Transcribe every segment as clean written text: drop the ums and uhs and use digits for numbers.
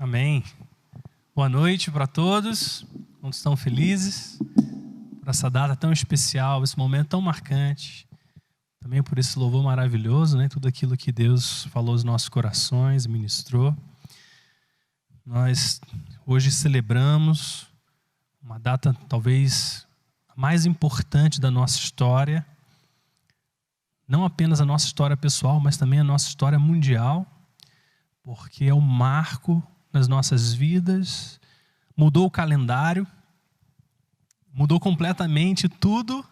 Amém. Boa noite para todos. Quantos estão felizes por essa data tão especial, esse momento tão marcante. Também por esse louvor maravilhoso, né? Tudo aquilo que Deus falou aos nossos corações, ministrou. Nós hoje celebramos uma data talvez a mais importante da nossa história. Não apenas a nossa história pessoal, mas também a nossa história mundial. Porque é um marco nas nossas vidas, mudou o calendário, mudou completamente tudo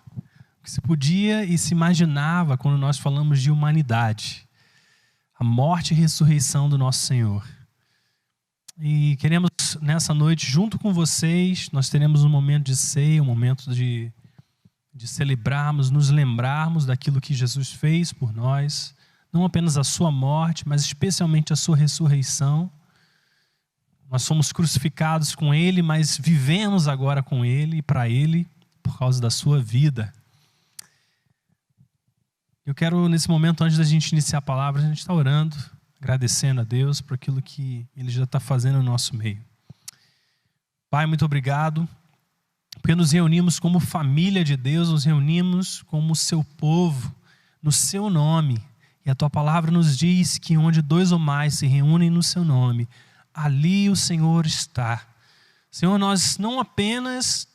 que se podia e se imaginava quando nós falamos de humanidade. A morte e ressurreição do nosso Senhor. E queremos, nessa noite, junto com vocês, nós teremos um momento de ceia, um momento de celebrarmos, nos lembrarmos daquilo que Jesus fez por nós, não apenas a sua morte, mas especialmente a sua ressurreição. Nós somos crucificados com Ele, mas vivemos agora com Ele e para Ele, por causa da sua vida. Eu quero, nesse momento, antes da gente iniciar a palavra, a gente está orando, agradecendo a Deus por aquilo que Ele já está fazendo no nosso meio. Pai, muito obrigado, porque nos reunimos como família de Deus, nos reunimos como seu povo, no seu nome. E a tua palavra nos diz que onde dois ou mais se reúnem no seu nome, ali o Senhor está. Senhor, nós não apenas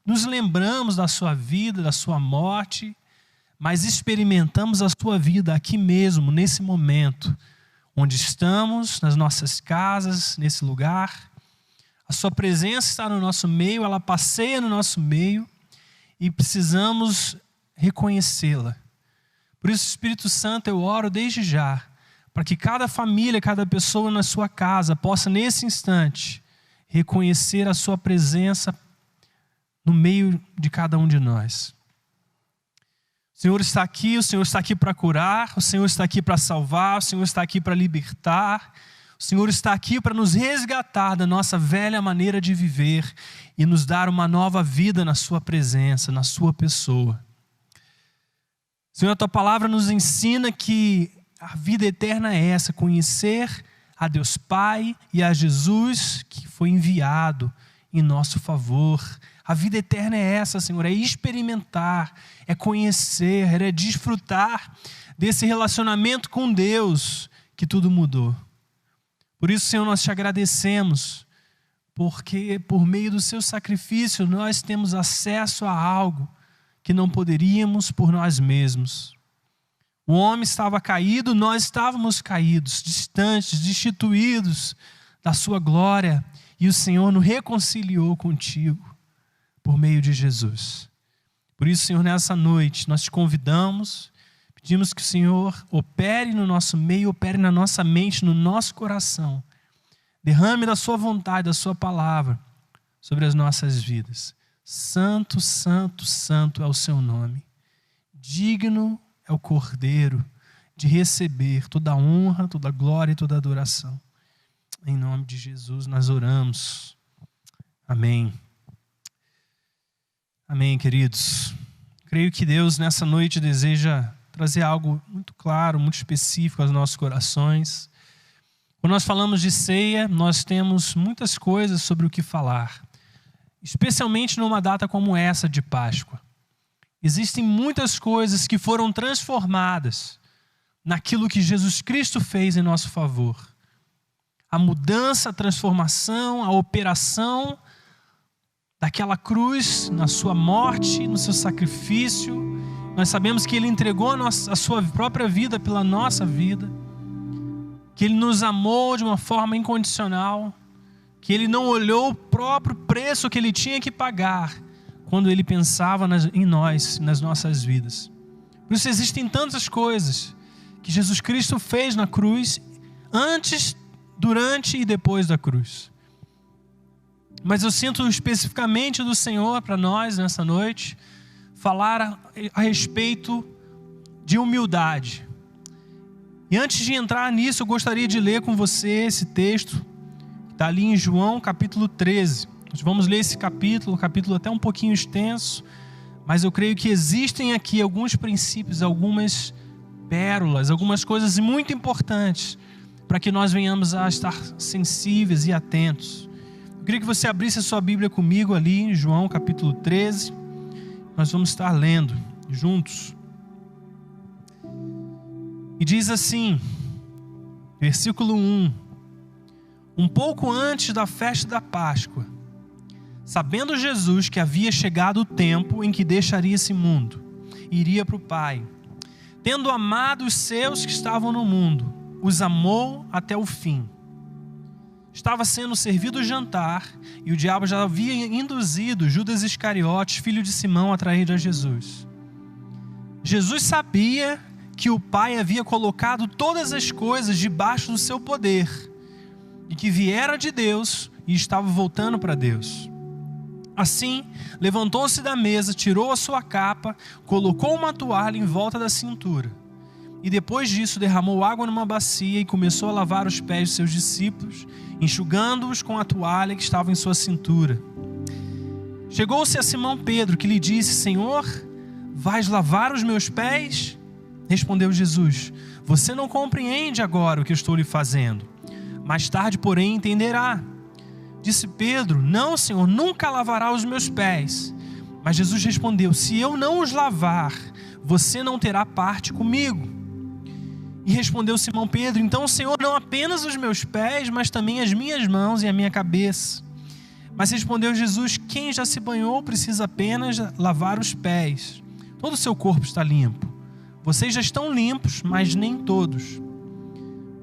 nos lembramos da sua vida, da sua morte, mas experimentamos a sua vida aqui mesmo, nesse momento, onde estamos, nas nossas casas, nesse lugar. A sua presença está no nosso meio, ela passeia no nosso meio e precisamos reconhecê-la. Por isso, Espírito Santo, eu oro desde já, para que cada família, cada pessoa na sua casa possa, nesse instante, reconhecer a sua presença no meio de cada um de nós. O Senhor está aqui para curar, o Senhor está aqui para salvar, o Senhor está aqui para libertar, o Senhor está aqui para nos resgatar da nossa velha maneira de viver e nos dar uma nova vida na sua presença, na sua pessoa. Senhor, a tua palavra nos ensina que a vida eterna é essa, conhecer a Deus Pai e a Jesus que foi enviado em nosso favor. A vida eterna é essa, Senhor, é experimentar, é conhecer, é desfrutar desse relacionamento com Deus que tudo mudou. Por isso, Senhor, nós te agradecemos, porque por meio do seu sacrifício nós temos acesso a algo que não poderíamos por nós mesmos. O homem estava caído, nós estávamos caídos, distantes, destituídos da sua glória, e o Senhor nos reconciliou contigo por meio de Jesus. Por isso, Senhor, nessa noite nós te convidamos, pedimos que o Senhor opere no nosso meio, opere na nossa mente, no nosso coração, derrame da sua vontade, da sua palavra sobre as nossas vidas. Santo, santo, santo é o seu nome. Digno é o Cordeiro de receber toda a honra, toda a glória e toda a adoração. Em nome de Jesus nós oramos. Amém. Amém, queridos. Creio que Deus nessa noite deseja trazer algo muito claro, muito específico aos nossos corações. Quando nós falamos de ceia, nós temos muitas coisas sobre o que falar. Especialmente numa data como essa de Páscoa. Existem muitas coisas que foram transformadas naquilo que Jesus Cristo fez em nosso favor. A mudança, a transformação, a operação daquela cruz na sua morte, no seu sacrifício. Nós sabemos que Ele entregou a sua própria vida pela nossa vida. Que Ele nos amou de uma forma incondicional. Que Ele não olhou o próprio preço que Ele tinha que pagar quando Ele pensava em nós, nas nossas vidas. Por isso existem tantas coisas que Jesus Cristo fez na cruz, antes, durante e depois da cruz. Mas eu sinto especificamente do Senhor para nós nessa noite, falar a respeito de humildade. E antes de entrar nisso, eu gostaria de ler com você esse texto, que está ali em João capítulo 13. Nós vamos ler esse capítulo, um capítulo até um pouquinho extenso, mas eu creio que existem aqui alguns princípios, algumas pérolas, algumas coisas muito importantes para que nós venhamos a estar sensíveis e atentos. Eu queria que você abrisse a sua Bíblia comigo ali em João capítulo 13. Nós vamos estar lendo juntos. E diz assim, versículo 1: Um pouco antes da festa da Páscoa, sabendo Jesus que havia chegado o tempo em que deixaria esse mundo e iria para o Pai, tendo amado os seus que estavam no mundo, os amou até o fim. Estava sendo servido o jantar e o diabo já havia induzido Judas Iscariotes, filho de Simão, a trair a Jesus. Jesus sabia que o Pai havia colocado todas as coisas debaixo do seu poder e que viera de Deus e estava voltando para Deus. Assim, levantou-se da mesa, tirou a sua capa, colocou uma toalha em volta da cintura. E depois disso derramou água numa bacia e começou a lavar os pés de seus discípulos, enxugando-os com a toalha que estava em sua cintura. Chegou-se a Simão Pedro, que lhe disse: Senhor, vais lavar os meus pés? Respondeu Jesus: Você não compreende agora o que eu estou lhe fazendo. Mais tarde, porém, entenderá. Disse Pedro: Não, Senhor, nunca lavará os meus pés. Mas Jesus respondeu: Se eu não os lavar, você não terá parte comigo. E respondeu Simão Pedro: Então, Senhor, não apenas os meus pés, mas também as minhas mãos e a minha cabeça. Mas respondeu Jesus: Quem já se banhou precisa apenas lavar os pés. Todo o seu corpo está limpo. Vocês já estão limpos, mas nem todos.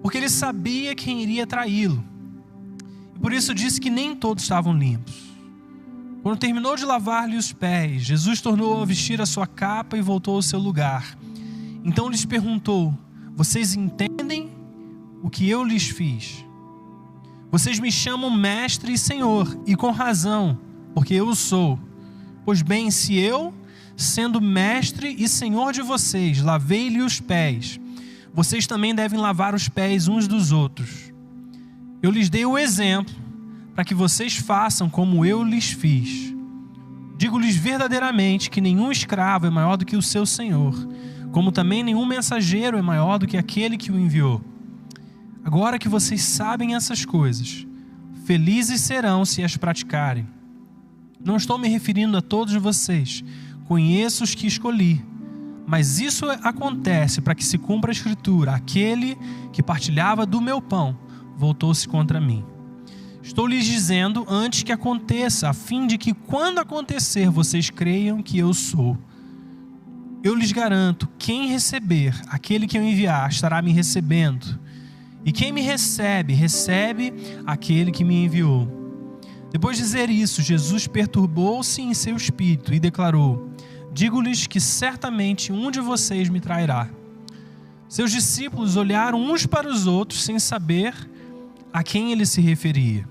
Porque ele sabia quem iria traí-lo. E por isso disse que nem todos estavam limpos. Quando terminou de lavar-lhe os pés, Jesus tornou a vestir a sua capa e voltou ao seu lugar. Então lhes perguntou: Vocês entendem o que eu lhes fiz? Vocês me chamam mestre e senhor, e com razão, porque eu o sou. Pois bem, se eu, sendo mestre e senhor de vocês, lavei-lhe os pés, vocês também devem lavar os pés uns dos outros. Eu lhes dei o exemplo, para que vocês façam como eu lhes fiz. Digo-lhes verdadeiramente que nenhum escravo é maior do que o seu senhor, como também nenhum mensageiro é maior do que aquele que o enviou. Agora que vocês sabem essas coisas, felizes serão se as praticarem. Não estou me referindo a todos vocês, conheço os que escolhi, mas isso acontece para que se cumpra a Escritura: aquele que partilhava do meu pão voltou-se contra mim. Estou lhes dizendo antes que aconteça, a fim de que quando acontecer vocês creiam que eu sou. Eu lhes garanto, quem receber aquele que eu enviar estará me recebendo. E quem me recebe, recebe aquele que me enviou. Depois de dizer isso, Jesus perturbou-se em seu espírito e declarou: Digo-lhes que certamente um de vocês me trairá. Seus discípulos olharam uns para os outros sem saber a quem ele se referia.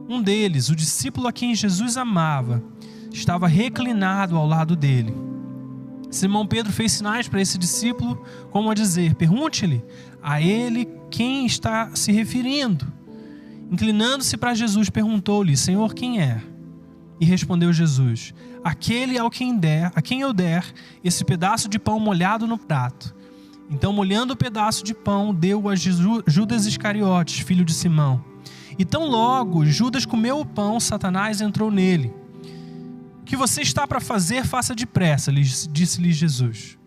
Um deles, o discípulo a quem Jesus amava, estava reclinado ao lado dele. Simão Pedro fez sinais para esse discípulo, como a dizer: Pergunte-lhe a ele quem está se referindo. Inclinando-se para Jesus, perguntou-lhe: Senhor, quem é? E respondeu Jesus: Aquele a quem eu der esse pedaço de pão molhado no prato. Então, molhando o pedaço de pão, deu a Judas Iscariotes, filho de Simão. E tão logo Judas comeu o pão, Satanás entrou nele. O que você está para fazer, faça depressa, disse-lhe Jesus.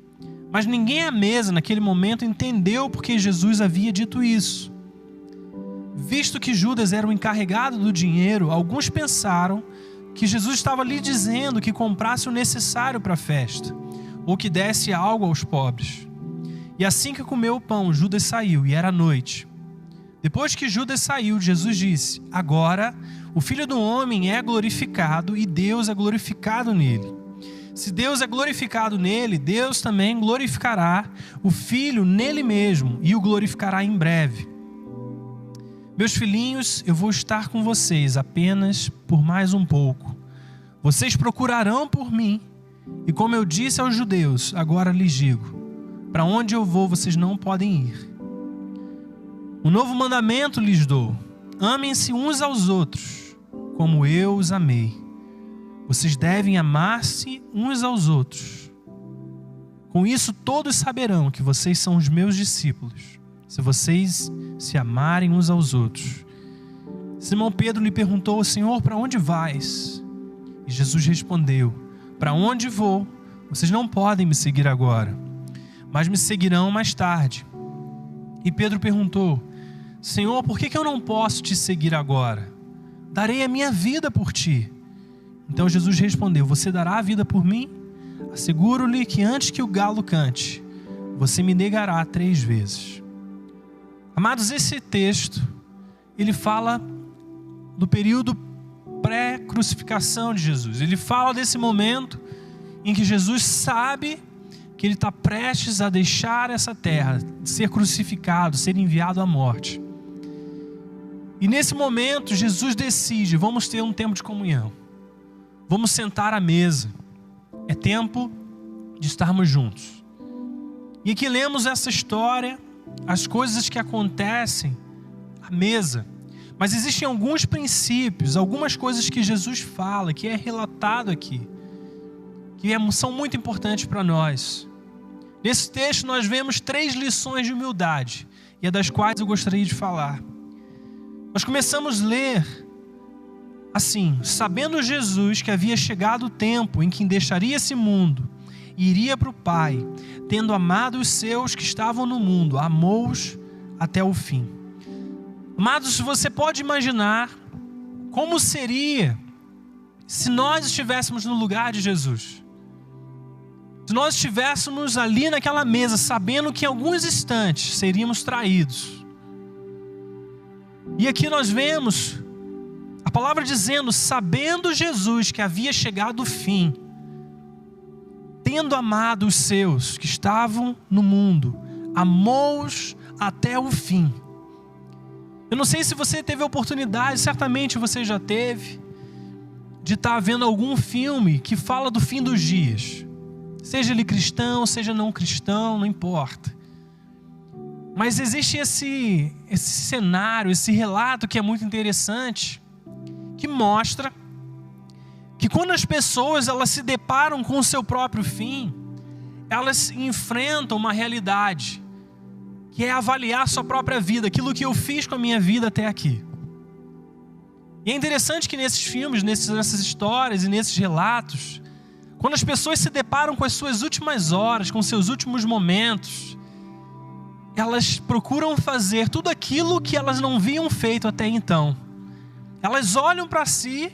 Mas ninguém à mesa naquele momento entendeu porque Jesus havia dito isso. Visto que Judas era o encarregado do dinheiro, alguns pensaram que Jesus estava lhe dizendo que comprasse o necessário para a festa, ou que desse algo aos pobres. E assim que comeu o pão, Judas saiu, e era noite. Depois que Judas saiu, Jesus disse: Agora o Filho do Homem é glorificado e Deus é glorificado nele. Se Deus é glorificado nele, Deus também glorificará o Filho nele mesmo e o glorificará em breve. Meus filhinhos, eu vou estar com vocês apenas por mais um pouco. Vocês procurarão por mim, e como eu disse aos judeus, agora lhes digo: para onde eu vou, vocês não podem ir. Um novo mandamento lhes dou: amem-se uns aos outros, como eu os amei. Vocês devem amar-se uns aos outros. Com isso todos saberão que vocês são os meus discípulos, se vocês se amarem uns aos outros. Simão Pedro lhe perguntou: Senhor, para onde vais? E Jesus respondeu: para onde vou? Vocês não podem me seguir agora, mas me seguirão mais tarde. E Pedro perguntou: Senhor, por que eu não posso te seguir agora? Darei a minha vida por ti. Então Jesus respondeu: você dará a vida por mim? Asseguro-lhe que antes que o galo cante, você me negará 3 vezes. Amados, esse texto, ele fala do período pré-crucificação de Jesus. Ele fala desse momento em que Jesus sabe que ele está prestes a deixar essa terra, ser crucificado, ser enviado à morte. E nesse momento, Jesus decide: vamos ter um tempo de comunhão. Vamos sentar à mesa. É tempo de estarmos juntos. E aqui lemos essa história, as coisas que acontecem à mesa. Mas existem alguns princípios, algumas coisas que Jesus fala, que é relatado aqui, que são muito importantes para nós. Nesse texto nós vemos 3 lições de humildade, e é das quais eu gostaria de falar. Nós começamos a ler assim: sabendo Jesus que havia chegado o tempo em que deixaria esse mundo e iria para o Pai, tendo amado os seus que estavam no mundo, amou-os até o fim. Amados, você pode imaginar como seria se nós estivéssemos no lugar de Jesus? Se nós estivéssemos ali naquela mesa, sabendo que em alguns instantes seríamos traídos. E aqui nós vemos a palavra dizendo: sabendo Jesus que havia chegado o fim, tendo amado os seus que estavam no mundo, amou-os até o fim. Eu não sei se você teve a oportunidade, certamente você já teve, de estar vendo algum filme que fala do fim dos dias. Seja ele cristão, seja não cristão, não importa. Mas existe esse cenário, esse relato que é muito interessante, que mostra que quando as pessoas elas se deparam com o seu próprio fim, elas enfrentam uma realidade, que é avaliar a sua própria vida, aquilo que eu fiz com a minha vida até aqui. E é interessante que nesses filmes, nessas histórias e nesses relatos, quando as pessoas se deparam com as suas últimas horas, com seus últimos momentos, elas procuram fazer tudo aquilo que elas não haviam feito até então. Elas olham para si,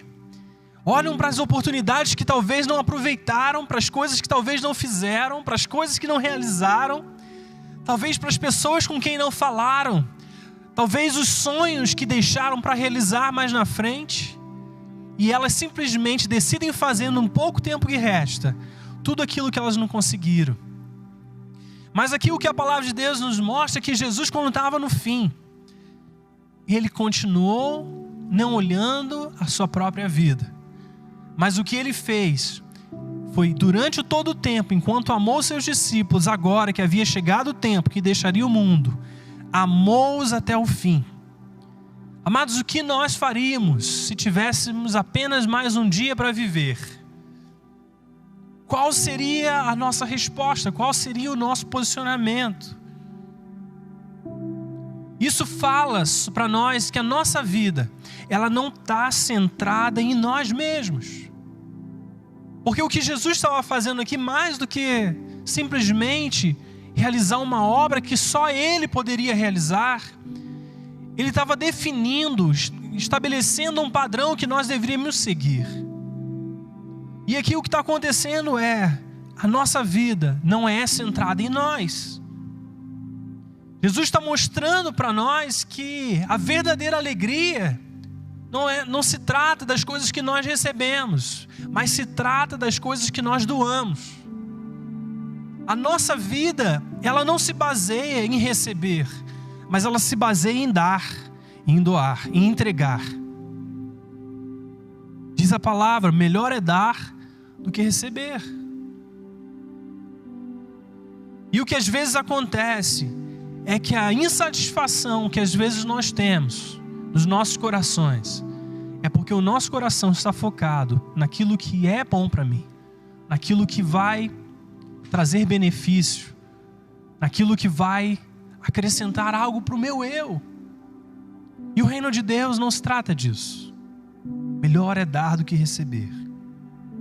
olham para as oportunidades que talvez não aproveitaram, para as coisas que talvez não fizeram, para as coisas que não realizaram, talvez para as pessoas com quem não falaram, talvez os sonhos que deixaram para realizar mais na frente, e elas simplesmente decidem fazer num pouco tempo que resta tudo aquilo que elas não conseguiram. Mas aqui o que a palavra de Deus nos mostra é que Jesus, quando estava no fim, ele continuou não olhando a sua própria vida, mas o que ele fez foi, durante todo o tempo, enquanto amou seus discípulos, agora que havia chegado o tempo que deixaria o mundo, amou-os até o fim. Amados, o que nós faríamos se tivéssemos apenas mais um dia para viver? Qual seria a nossa resposta? Qual seria o nosso posicionamento? Isso fala para nós que a nossa vida, ela não está centrada em nós mesmos. Porque o que Jesus estava fazendo aqui, mais do que simplesmente realizar uma obra que só Ele poderia realizar, Ele estava definindo, estabelecendo um padrão que nós deveríamos seguir. E aqui o que está acontecendo é, a nossa vida não é centrada em nós. Jesus está mostrando para nós que a verdadeira alegria não se trata das coisas que nós recebemos, mas se trata das coisas que nós doamos. A nossa vida, ela não se baseia em receber, mas ela se baseia em dar, em doar, em entregar. Diz a palavra: melhor é dar do que receber. E o que às vezes acontece é que a insatisfação que às vezes nós temos nos nossos corações é porque o nosso coração está focado naquilo que é bom para mim, naquilo que vai trazer benefício, naquilo que vai acrescentar algo para o meu eu. E o reino de Deus não se trata disso. Melhor é dar do que receber.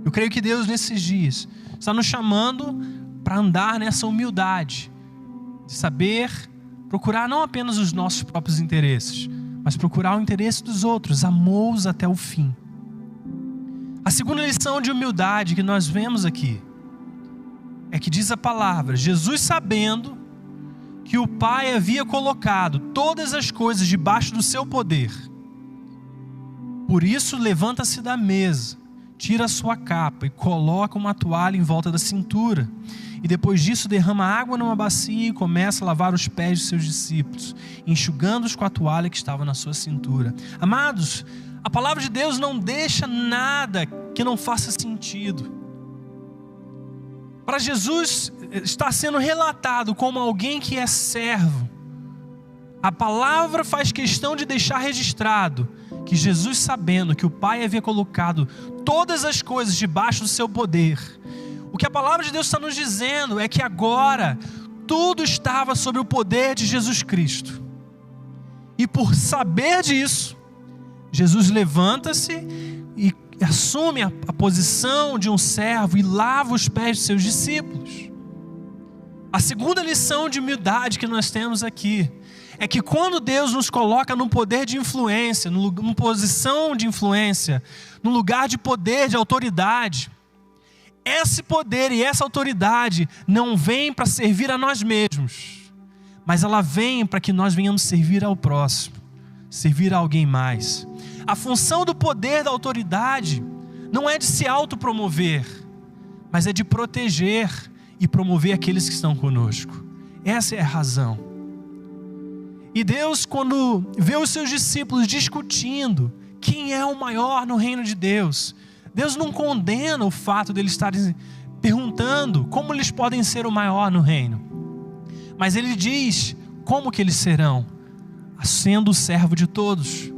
Eu creio que Deus nesses dias está nos chamando para andar nessa humildade, de saber procurar não apenas os nossos próprios interesses, mas procurar o interesse dos outros, amou-os até o fim. A segunda lição de humildade que nós vemos aqui é que diz a palavra: Jesus, sabendo que o Pai havia colocado todas as coisas debaixo do seu poder, por isso levanta-se da mesa, tira a sua capa e coloca uma toalha em volta da cintura. E depois disso derrama água numa bacia e começa a lavar os pés de seus discípulos, enxugando-os com a toalha que estava na sua cintura. Amados, a palavra de Deus não deixa nada que não faça sentido. Para Jesus está sendo relatado como alguém que é servo. A palavra faz questão de deixar registrado que Jesus, sabendo que o Pai havia colocado todas as coisas debaixo do seu poder, o que a palavra de Deus está nos dizendo é que agora tudo estava sob o poder de Jesus Cristo. E por saber disso, Jesus levanta-se e assume a posição de um servo e lava os pés de seus discípulos. A segunda lição de humildade que nós temos aqui é que quando Deus nos coloca num poder de influência, numa posição de influência, num lugar de poder, de autoridade, esse poder e essa autoridade não vem para servir a nós mesmos, mas ela vem para que nós venhamos servir ao próximo, servir a alguém mais. A função do poder, da autoridade, não é de se autopromover, mas é de proteger e promover aqueles que estão conosco. Essa é a razão. E Deus, quando vê os seus discípulos discutindo quem é o maior no reino de Deus, Deus não condena o fato de eles estarem perguntando como eles podem ser o maior no reino, mas Ele diz como que eles serão, sendo o servo de todos.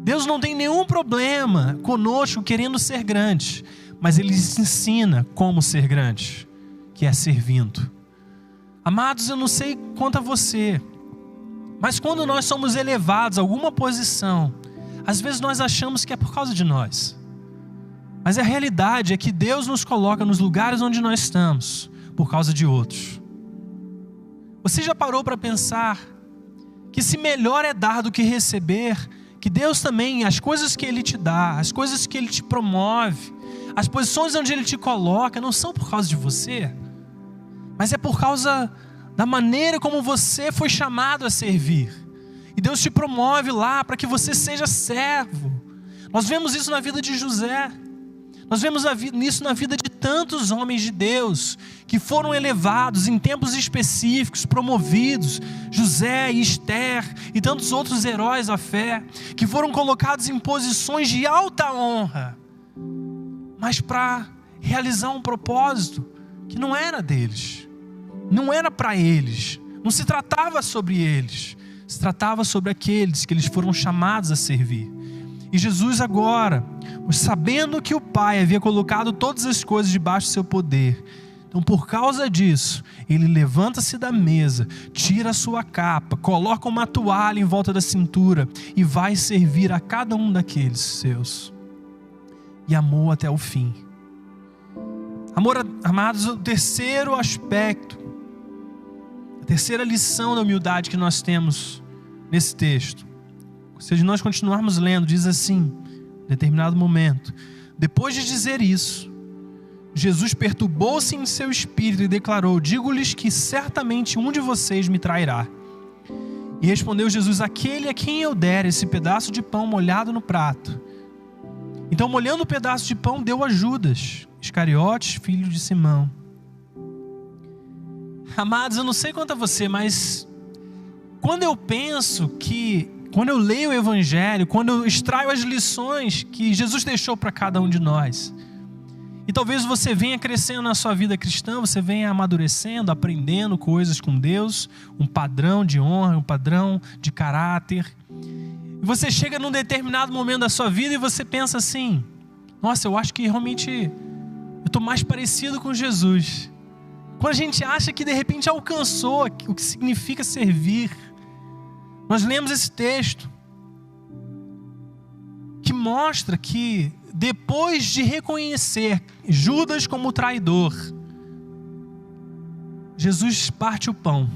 Deus não tem nenhum problema conosco querendo ser grande, mas Ele ensina como ser grande, que é servindo. Amados, eu não sei quanto a você, mas quando nós somos elevados a alguma posição, às vezes nós achamos que é por causa de nós. Mas a realidade é que Deus nos coloca nos lugares onde nós estamos por causa de outros. Você já parou para pensar que se melhor é dar do que receber, que Deus também, as coisas que Ele te dá, as coisas que Ele te promove, as posições onde Ele te coloca, não são por causa de você, mas é por causa da maneira como você foi chamado a servir. E Deus te promove lá para que você seja servo. Nós vemos isso na vida de José. Nós vemos isso na vida de tantos homens de Deus que foram elevados em tempos específicos, promovidos. José e Esther e tantos outros heróis da fé que foram colocados em posições de alta honra, mas para realizar um propósito que não era deles, não era para eles, não se tratava sobre eles, se tratava sobre aqueles que eles foram chamados a servir. E Jesus agora, sabendo que o Pai havia colocado todas as coisas debaixo do seu poder, então por causa disso, Ele levanta-se da mesa, tira a sua capa, coloca uma toalha em volta da cintura e vai servir a cada um daqueles seus. E amou até o fim. Amor, amados, o terceiro aspecto, a terceira lição da humildade que nós temos nesse texto, se nós continuarmos lendo, diz assim, em determinado momento: depois de dizer isso, Jesus perturbou-se em seu espírito e declarou: digo-lhes que certamente um de vocês me trairá. E respondeu Jesus: aquele a quem eu der esse pedaço de pão molhado no prato. Então, molhando o pedaço de pão, deu a Judas Iscariotes, filho de Simão. Amados, eu não sei quanto a você, mas quando eu leio o Evangelho, quando eu extraio as lições que Jesus deixou para cada um de nós, e talvez você venha crescendo na sua vida cristã, você venha amadurecendo, aprendendo coisas com Deus, um padrão de honra, um padrão de caráter, e você chega num determinado momento da sua vida e você pensa assim: nossa, eu acho que realmente eu estou mais parecido com Jesus. Quando a gente acha que de repente alcançou o que significa servir. Nós lemos esse texto que mostra que depois de reconhecer Judas como traidor, Jesus parte o pão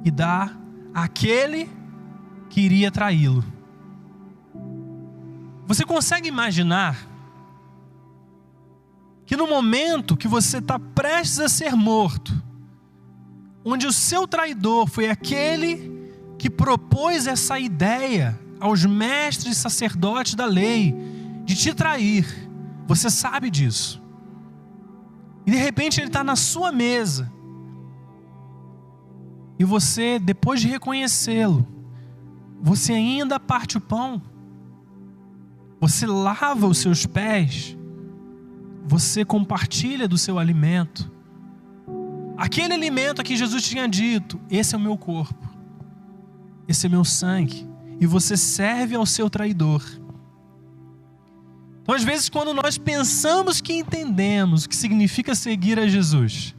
e dá àquele que iria traí-lo. Você consegue imaginar que no momento que você está prestes a ser morto, onde o seu traidor foi aquele que propôs essa ideia aos mestres e sacerdotes da lei de te trair, você sabe disso, e de repente ele está na sua mesa, e você, depois de reconhecê-lo, você ainda parte o pão, você lava os seus pés, você compartilha do seu alimento, aquele alimento a que Jesus tinha dito: esse é o meu corpo, esse é meu sangue, e você serve ao seu traidor. Então, às vezes, quando nós pensamos que entendemos o que significa seguir a Jesus,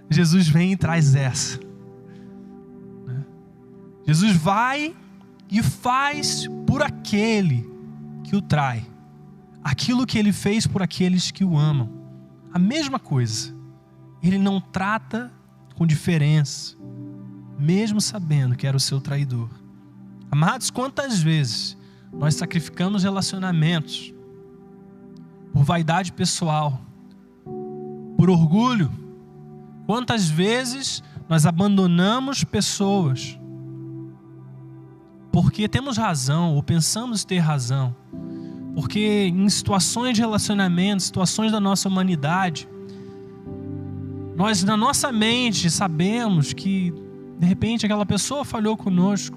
Jesus vem e traz essa. Jesus vai e faz por aquele que o trai aquilo que ele fez por aqueles que o amam. A mesma coisa. Ele não trata com diferença, mesmo sabendo que era o seu traidor. Amados, quantas vezes nós sacrificamos relacionamentos por vaidade pessoal, por orgulho? Quantas vezes nós abandonamos pessoas porque temos razão ou pensamos ter razão, porque em situações de relacionamento, situações da nossa humanidade, nós na nossa mente sabemos que de repente aquela pessoa falhou conosco,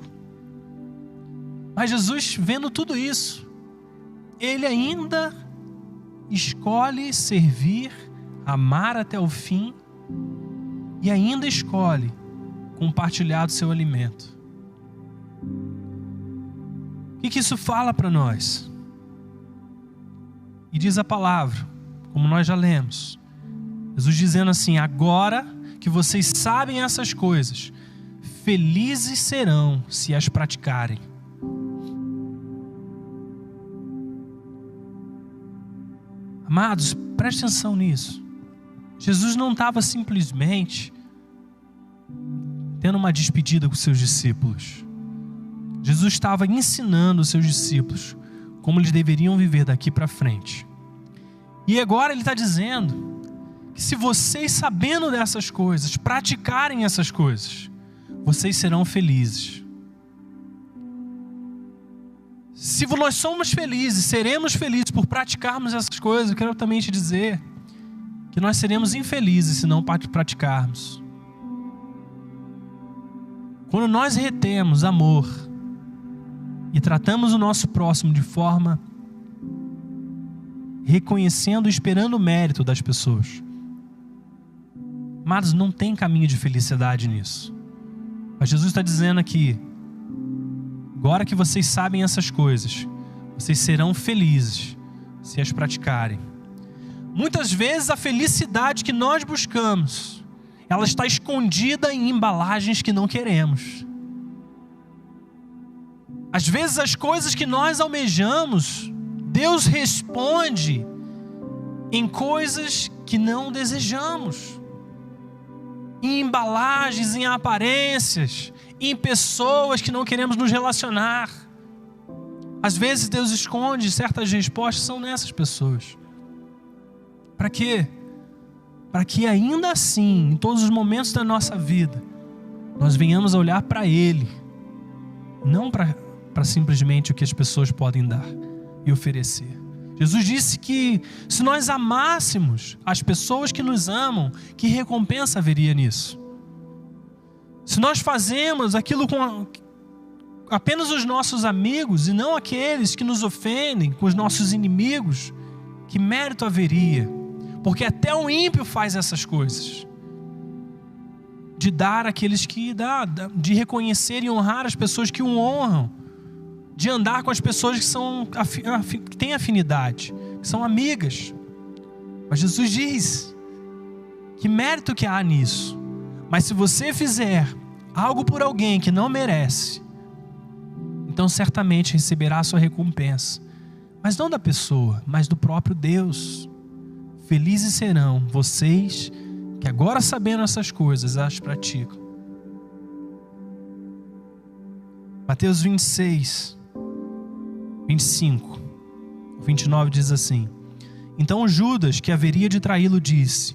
mas Jesus, vendo tudo isso, ele ainda escolhe servir, amar até o fim, e ainda escolhe compartilhar do seu alimento. O que isso fala para nós? E diz a palavra, como nós já lemos, Jesus dizendo assim: agora que vocês sabem essas coisas, felizes serão se as praticarem. Amados, preste atenção nisso. Jesus não estava simplesmente tendo uma despedida com seus discípulos. Jesus estava ensinando os seus discípulos como eles deveriam viver daqui para frente. E agora ele está dizendo que se vocês, sabendo dessas coisas, praticarem essas coisas, vocês serão felizes. Se nós somos felizes, seremos felizes por praticarmos essas coisas, eu quero também te dizer que nós seremos infelizes se não praticarmos. Quando nós retemos amor e tratamos o nosso próximo de forma reconhecendo e esperando o mérito das pessoas, mas não tem caminho de felicidade nisso. Mas Jesus está dizendo aqui: agora que vocês sabem essas coisas, vocês serão felizes se as praticarem. Muitas vezes a felicidade que nós buscamos, ela está escondida em embalagens que não queremos. Às vezes as coisas que nós almejamos, Deus responde em coisas que não desejamos, em embalagens, em aparências, em pessoas que não queremos nos relacionar. Às vezes Deus esconde certas respostas, são nessas pessoas. Para quê? Para que ainda assim, em todos os momentos da nossa vida, nós venhamos a olhar para Ele, não para simplesmente o que as pessoas podem dar e oferecer. Jesus disse que se nós amássemos as pessoas que nos amam, que recompensa haveria nisso? Se nós fazemos aquilo com apenas os nossos amigos e não aqueles que nos ofendem, com os nossos inimigos, que mérito haveria? Porque até o ímpio faz essas coisas, de dar àqueles que dá, de reconhecer e honrar as pessoas que o honram, de andar com as pessoas que têm afinidade, que são amigas. Mas Jesus diz Que mérito que há nisso? Mas se você fizer algo por alguém que não merece, então certamente receberá a sua recompensa. Mas não da pessoa, mas do próprio Deus. Felizes serão vocês que agora, sabendo essas coisas, as praticam. Mateus 26, 25, 29 diz assim: Então Judas, que haveria de traí-lo, disse: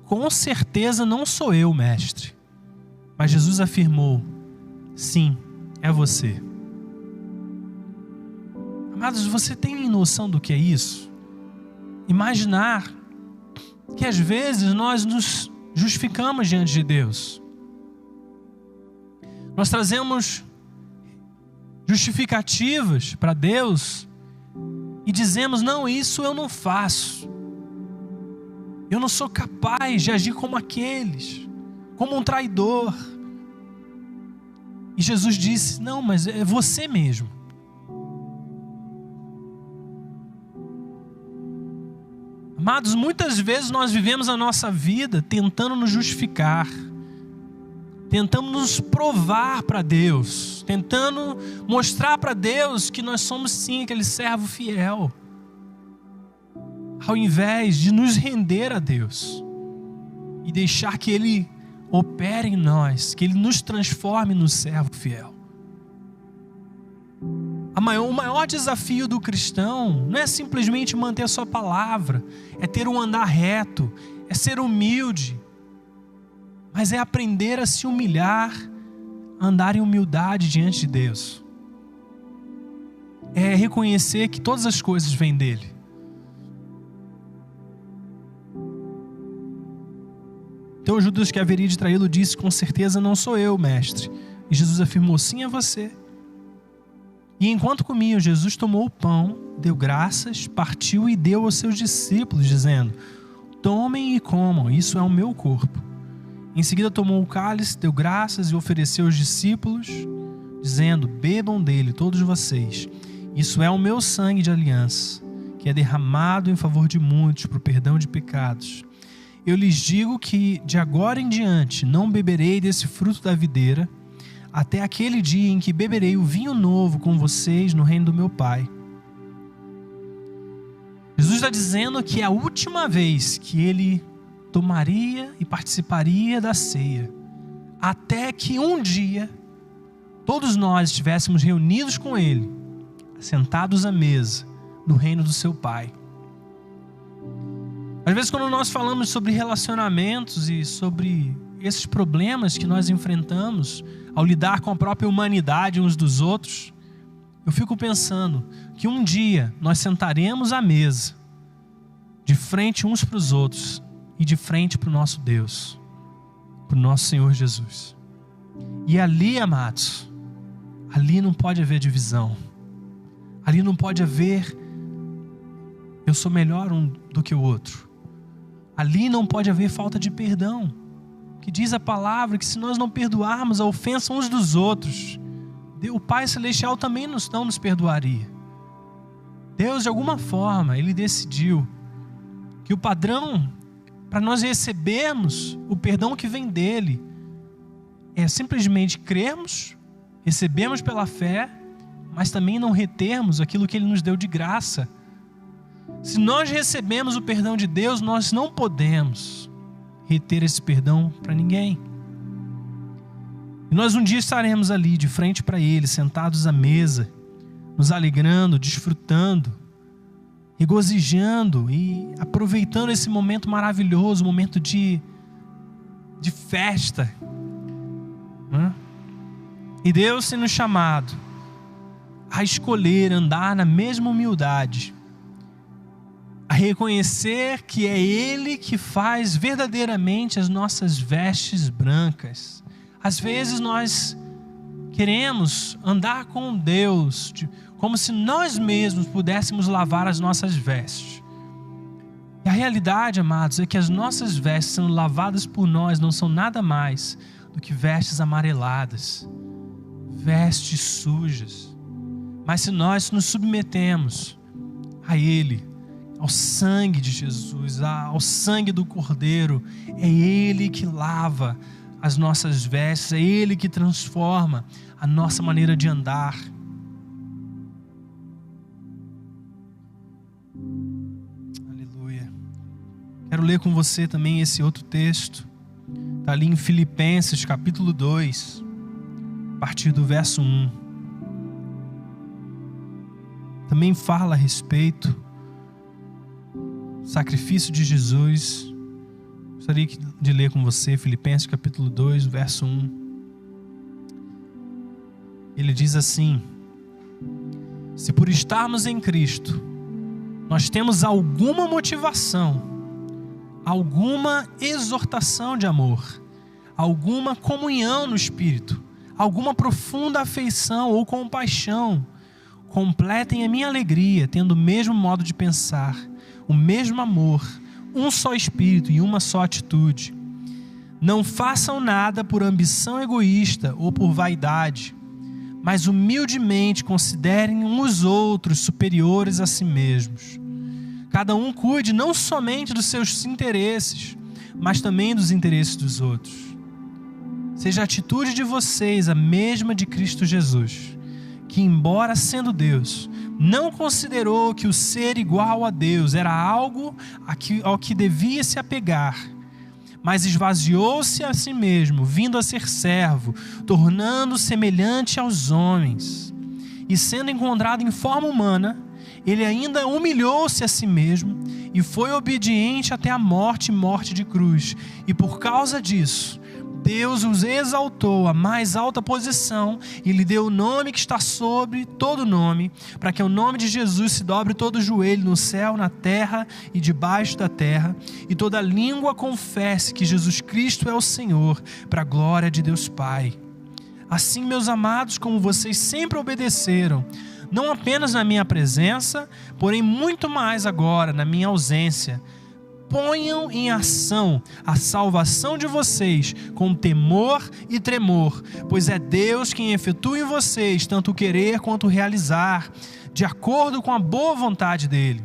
Com certeza não sou eu, mestre. Mas Jesus afirmou: Sim, é você. Amados, você tem noção do que é isso? Imaginar que às vezes nós nos justificamos diante de Deus. Nós trazemos justificativas para Deus e dizemos: não, isso eu não faço. Eu não sou capaz de agir como aqueles, como um traidor. E Jesus disse: não, mas é você mesmo. Amados, muitas vezes nós vivemos a nossa vida tentando nos justificar, tentando nos provar para Deus, tentando mostrar para Deus que nós somos sim aquele servo fiel, ao invés de nos render a Deus e deixar que Ele opere em nós, que Ele nos transforme no servo fiel. O maior desafio do cristão não é simplesmente manter a sua palavra, é ter um andar reto, é ser humilde, mas é aprender a se humilhar, a andar em humildade diante de Deus. É reconhecer que todas as coisas vêm dele. Então Judas, que haveria de traí-lo, disse: com certeza não sou eu, mestre. E Jesus afirmou: sim, é você. E enquanto comiam, Jesus tomou o pão, deu graças, partiu e deu aos seus discípulos, dizendo: tomem e comam, isso é o meu corpo. Em seguida tomou o cálice, deu graças e ofereceu aos discípulos, dizendo: bebam dele todos vocês, isso é o meu sangue de aliança, que é derramado em favor de muitos para o perdão de pecados. Eu lhes digo que de agora em diante não beberei desse fruto da videira, até aquele dia em que beberei o vinho novo com vocês no reino do meu Pai. Jesus está dizendo que é a última vez que ele tomaria e participaria da ceia, até que um dia todos nós estivéssemos reunidos com ele, sentados à mesa, no reino do seu Pai. Às vezes, quando nós falamos sobre relacionamentos e sobre esses problemas que nós enfrentamos ao lidar com a própria humanidade uns dos outros, eu fico pensando que um dia nós sentaremos à mesa, de frente uns para os outros e de frente para o nosso Deus, para o nosso Senhor Jesus. E ali, amados, ali não pode haver divisão, ali não pode haver eu sou melhor um do que o outro, ali não pode haver falta de perdão, que diz a palavra que se nós não perdoarmos a ofensa uns dos outros, o Pai Celestial também não nos perdoaria. Deus, de alguma forma, Ele decidiu que o padrão para nós recebermos o perdão que vem dEle é simplesmente crermos, recebemos pela fé, mas também não retermos aquilo que Ele nos deu de graça. Se nós recebemos o perdão de Deus, nós não podemos reter esse perdão para ninguém. E nós um dia estaremos ali de frente para Ele, sentados à mesa, nos alegrando, desfrutando, regozijando e aproveitando esse momento maravilhoso, momento de festa, né? E Deus tem nos chamado a escolher andar na mesma humildade, a reconhecer que é Ele que faz verdadeiramente as nossas vestes brancas. Às vezes nós queremos andar com Deus como se nós mesmos pudéssemos lavar as nossas vestes. E a realidade, amados, é que as nossas vestes sendo lavadas por nós não são nada mais do que vestes amareladas, vestes sujas. Mas se nós nos submetemos a Ele, ao sangue de Jesus, ao sangue do Cordeiro. É Ele que lava as nossas vestes, é Ele que transforma a nossa maneira de andar. Aleluia. Quero ler com você também esse outro texto. Está ali em Filipenses capítulo 2, a partir do verso 1. Também fala a respeito do sacrifício de Jesus. Gostaria de ler com você Filipenses capítulo 2, verso 1. Ele diz assim: se por estarmos em Cristo, nós temos alguma motivação, alguma exortação de amor, alguma comunhão no Espírito, alguma profunda afeição ou compaixão, completem a minha alegria, tendo o mesmo modo de pensar, o mesmo amor, um só Espírito e uma só atitude. Não façam nada por ambição egoísta ou por vaidade, mas humildemente considerem uns os outros superiores a si mesmos. Cada um cuide não somente dos seus interesses, mas também dos interesses dos outros. Seja a atitude de vocês a mesma de Cristo Jesus, que, embora sendo Deus, não considerou que o ser igual a Deus era algo ao que devia se apegar, mas esvaziou-se a si mesmo, vindo a ser servo, tornando-se semelhante aos homens. E sendo encontrado em forma humana, ele ainda humilhou-se a si mesmo e foi obediente até a morte de cruz. E por causa disso, Deus os exaltou à mais alta posição e lhe deu o nome que está sobre todo nome, para que ao nome de Jesus se dobre todo o joelho no céu, na terra e debaixo da terra, e toda língua confesse que Jesus Cristo é o Senhor, para a glória de Deus Pai. Assim, meus amados, como vocês sempre obedeceram, não apenas na minha presença, porém muito mais agora na minha ausência, ponham em ação a salvação de vocês com temor e tremor, pois é Deus quem efetua em vocês tanto o querer quanto o realizar, de acordo com a boa vontade dele.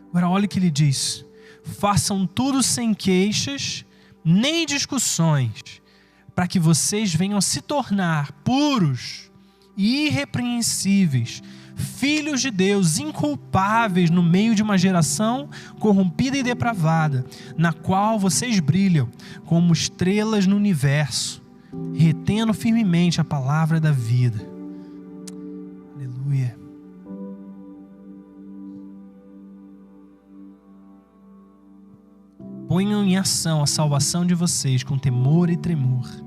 Agora olha o que ele diz: façam tudo sem queixas nem discussões, para que vocês venham se tornar puros e irrepreensíveis, filhos de Deus, inculpáveis no meio de uma geração corrompida e depravada, na qual vocês brilham como estrelas no universo, retendo firmemente a palavra da vida. Aleluia. Ponham em ação a salvação de vocês com temor e tremor.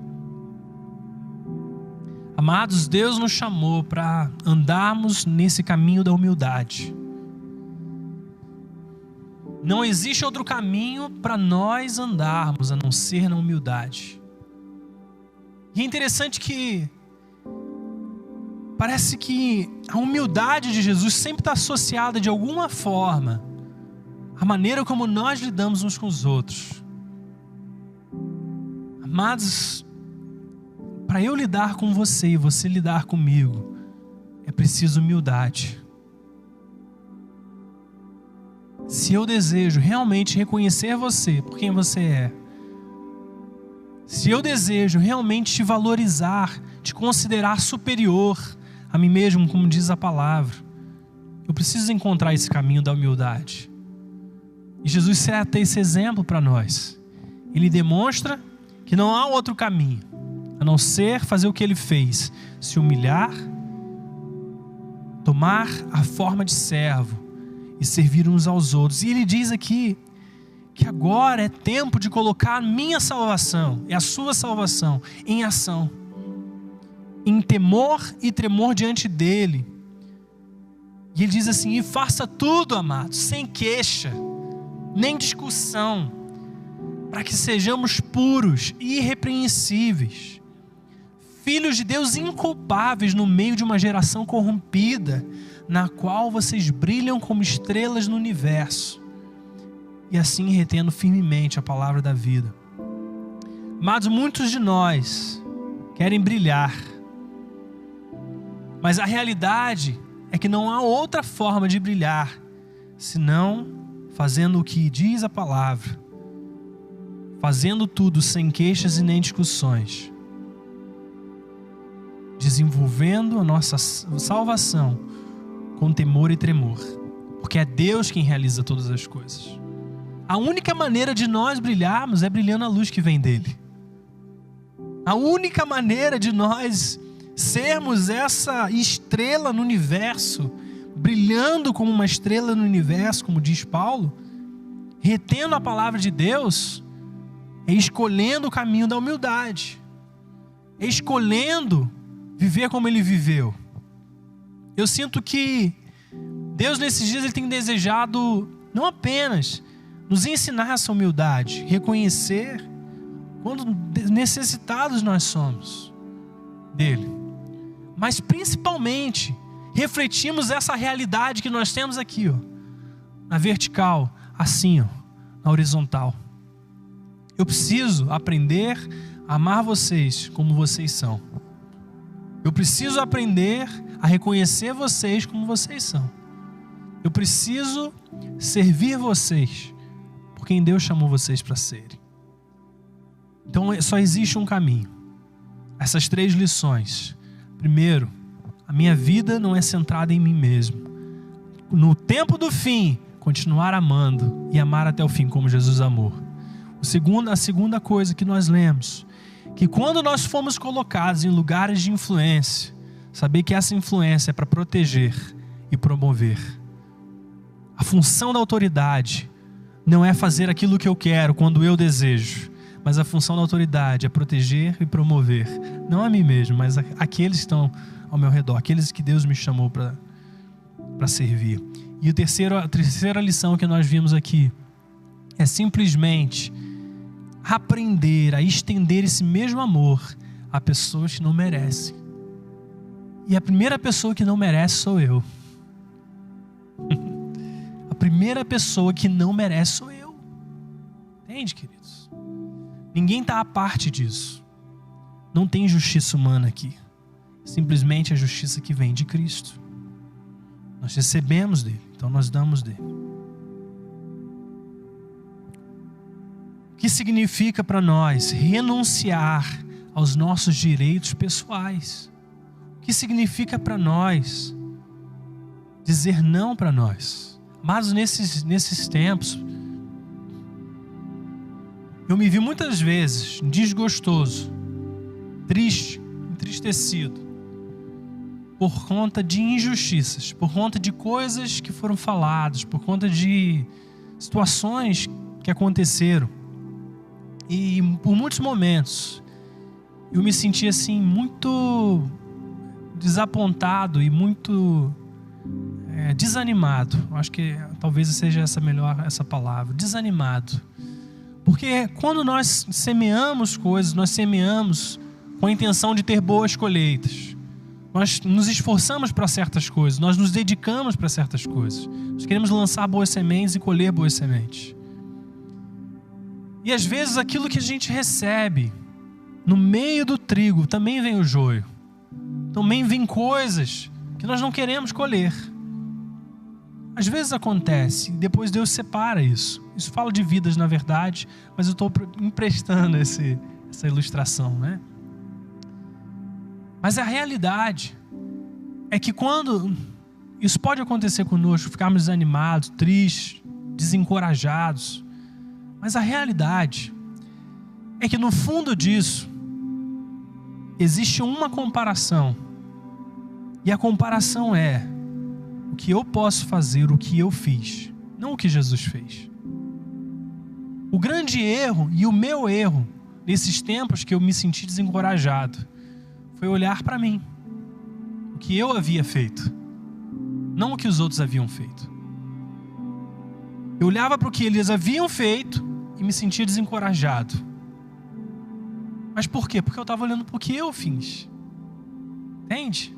Amados, Deus nos chamou para andarmos nesse caminho da humildade. Não existe outro caminho para nós andarmos a não ser na humildade. E é interessante que parece que a humildade de Jesus sempre está associada de alguma forma à maneira como nós lidamos uns com os outros. Amados, para eu lidar com você e você lidar comigo, é preciso humildade. Se eu desejo realmente reconhecer você por quem você é, se eu desejo realmente te valorizar, te considerar superior a mim mesmo, como diz a palavra, eu preciso encontrar esse caminho da humildade. E Jesus serve esse exemplo para nós. Ele demonstra que não há outro caminho a não ser fazer o que ele fez: se humilhar, tomar a forma de servo e servir uns aos outros. E ele diz aqui que agora é tempo de colocar a minha salvação e a sua salvação em ação, em temor e tremor diante dele. E ele diz assim: e faça tudo, amados, sem queixa, nem discussão, para que sejamos puros e irrepreensíveis, filhos de Deus inculpáveis no meio de uma geração corrompida, na qual vocês brilham como estrelas no universo, e assim retendo firmemente a palavra da vida. Mas muitos de nós querem brilhar, mas a realidade é que não há outra forma de brilhar senão fazendo o que diz a palavra, fazendo tudo sem queixas e nem discussões, desenvolvendo a nossa salvação com temor e tremor, porque é Deus quem realiza todas as coisas. A única maneira de nós brilharmos é brilhando a luz que vem dele. A única maneira de nós sermos essa estrela no universo, brilhando como uma estrela no universo, como diz Paulo, retendo a palavra de Deus, é escolhendo o caminho da humildade, é escolhendo viver como ele viveu. Eu sinto que Deus nesses dias ele tem desejado não apenas nos ensinar essa humildade, reconhecer quando necessitados nós somos dele, mas principalmente refletimos essa realidade que nós temos aqui, ó, na vertical, assim, ó, na horizontal. Eu preciso aprender a amar vocês como vocês são. Eu preciso aprender a reconhecer vocês como vocês são. Eu preciso servir vocês por quem Deus chamou vocês para serem. Então só existe um caminho. Essas 3 lições. Primeiro, a minha vida não é centrada em mim mesmo. No tempo do fim, continuar amando e amar até o fim como Jesus amou. A segunda coisa que nós lemos, que quando nós fomos colocados em lugares de influência, saber que essa influência é para proteger e promover. A função da autoridade não é fazer aquilo que eu quero quando eu desejo, mas a função da autoridade é proteger e promover, não a mim mesmo, mas aqueles que estão ao meu redor, aqueles que Deus me chamou para servir. E a terceira lição que nós vimos aqui é simplesmente aprender a estender esse mesmo amor a pessoas que não merecem. E a primeira pessoa que não merece sou eu. A primeira pessoa que não merece sou eu. Entende, queridos? Ninguém está à parte disso. Não tem justiça humana aqui. Simplesmente a justiça que vem de Cristo. Nós recebemos dele, então nós damos dele. O que significa para nós renunciar aos nossos direitos pessoais? O que significa para nós dizer não para nós? Mas nesses tempos, eu me vi muitas vezes desgostoso, triste, entristecido, por conta de injustiças, por conta de coisas que foram faladas, por conta de situações que aconteceram. E por muitos momentos eu me senti assim muito desapontado e muito desanimado. Acho que talvez seja essa palavra, desanimado. Porque quando nós semeamos coisas, nós semeamos com a intenção de ter boas colheitas. Nós nos esforçamos para certas coisas, nós nos dedicamos para certas coisas. Nós queremos lançar boas sementes e colher boas sementes. E às vezes aquilo que a gente recebe, no meio do trigo, também vem o joio. Também vem coisas que nós não queremos colher. Às vezes acontece, e depois Deus separa isso. Isso fala de vidas, na verdade, mas eu estou emprestando essa ilustração, né? Mas a realidade é que quando isso pode acontecer conosco, ficarmos desanimados, tristes, desencorajados, mas a realidade é que no fundo disso existe uma comparação, e a comparação é o que eu posso fazer, o que eu fiz, não o que Jesus fez. O grande erro e o meu erro nesses tempos que eu me senti desencorajado foi olhar para mim, o que eu havia feito, não o que os outros haviam feito. Eu olhava para o que eles haviam feito e me sentia desencorajado. Mas por quê? Porque eu estava olhando para o que eu fiz. Entende?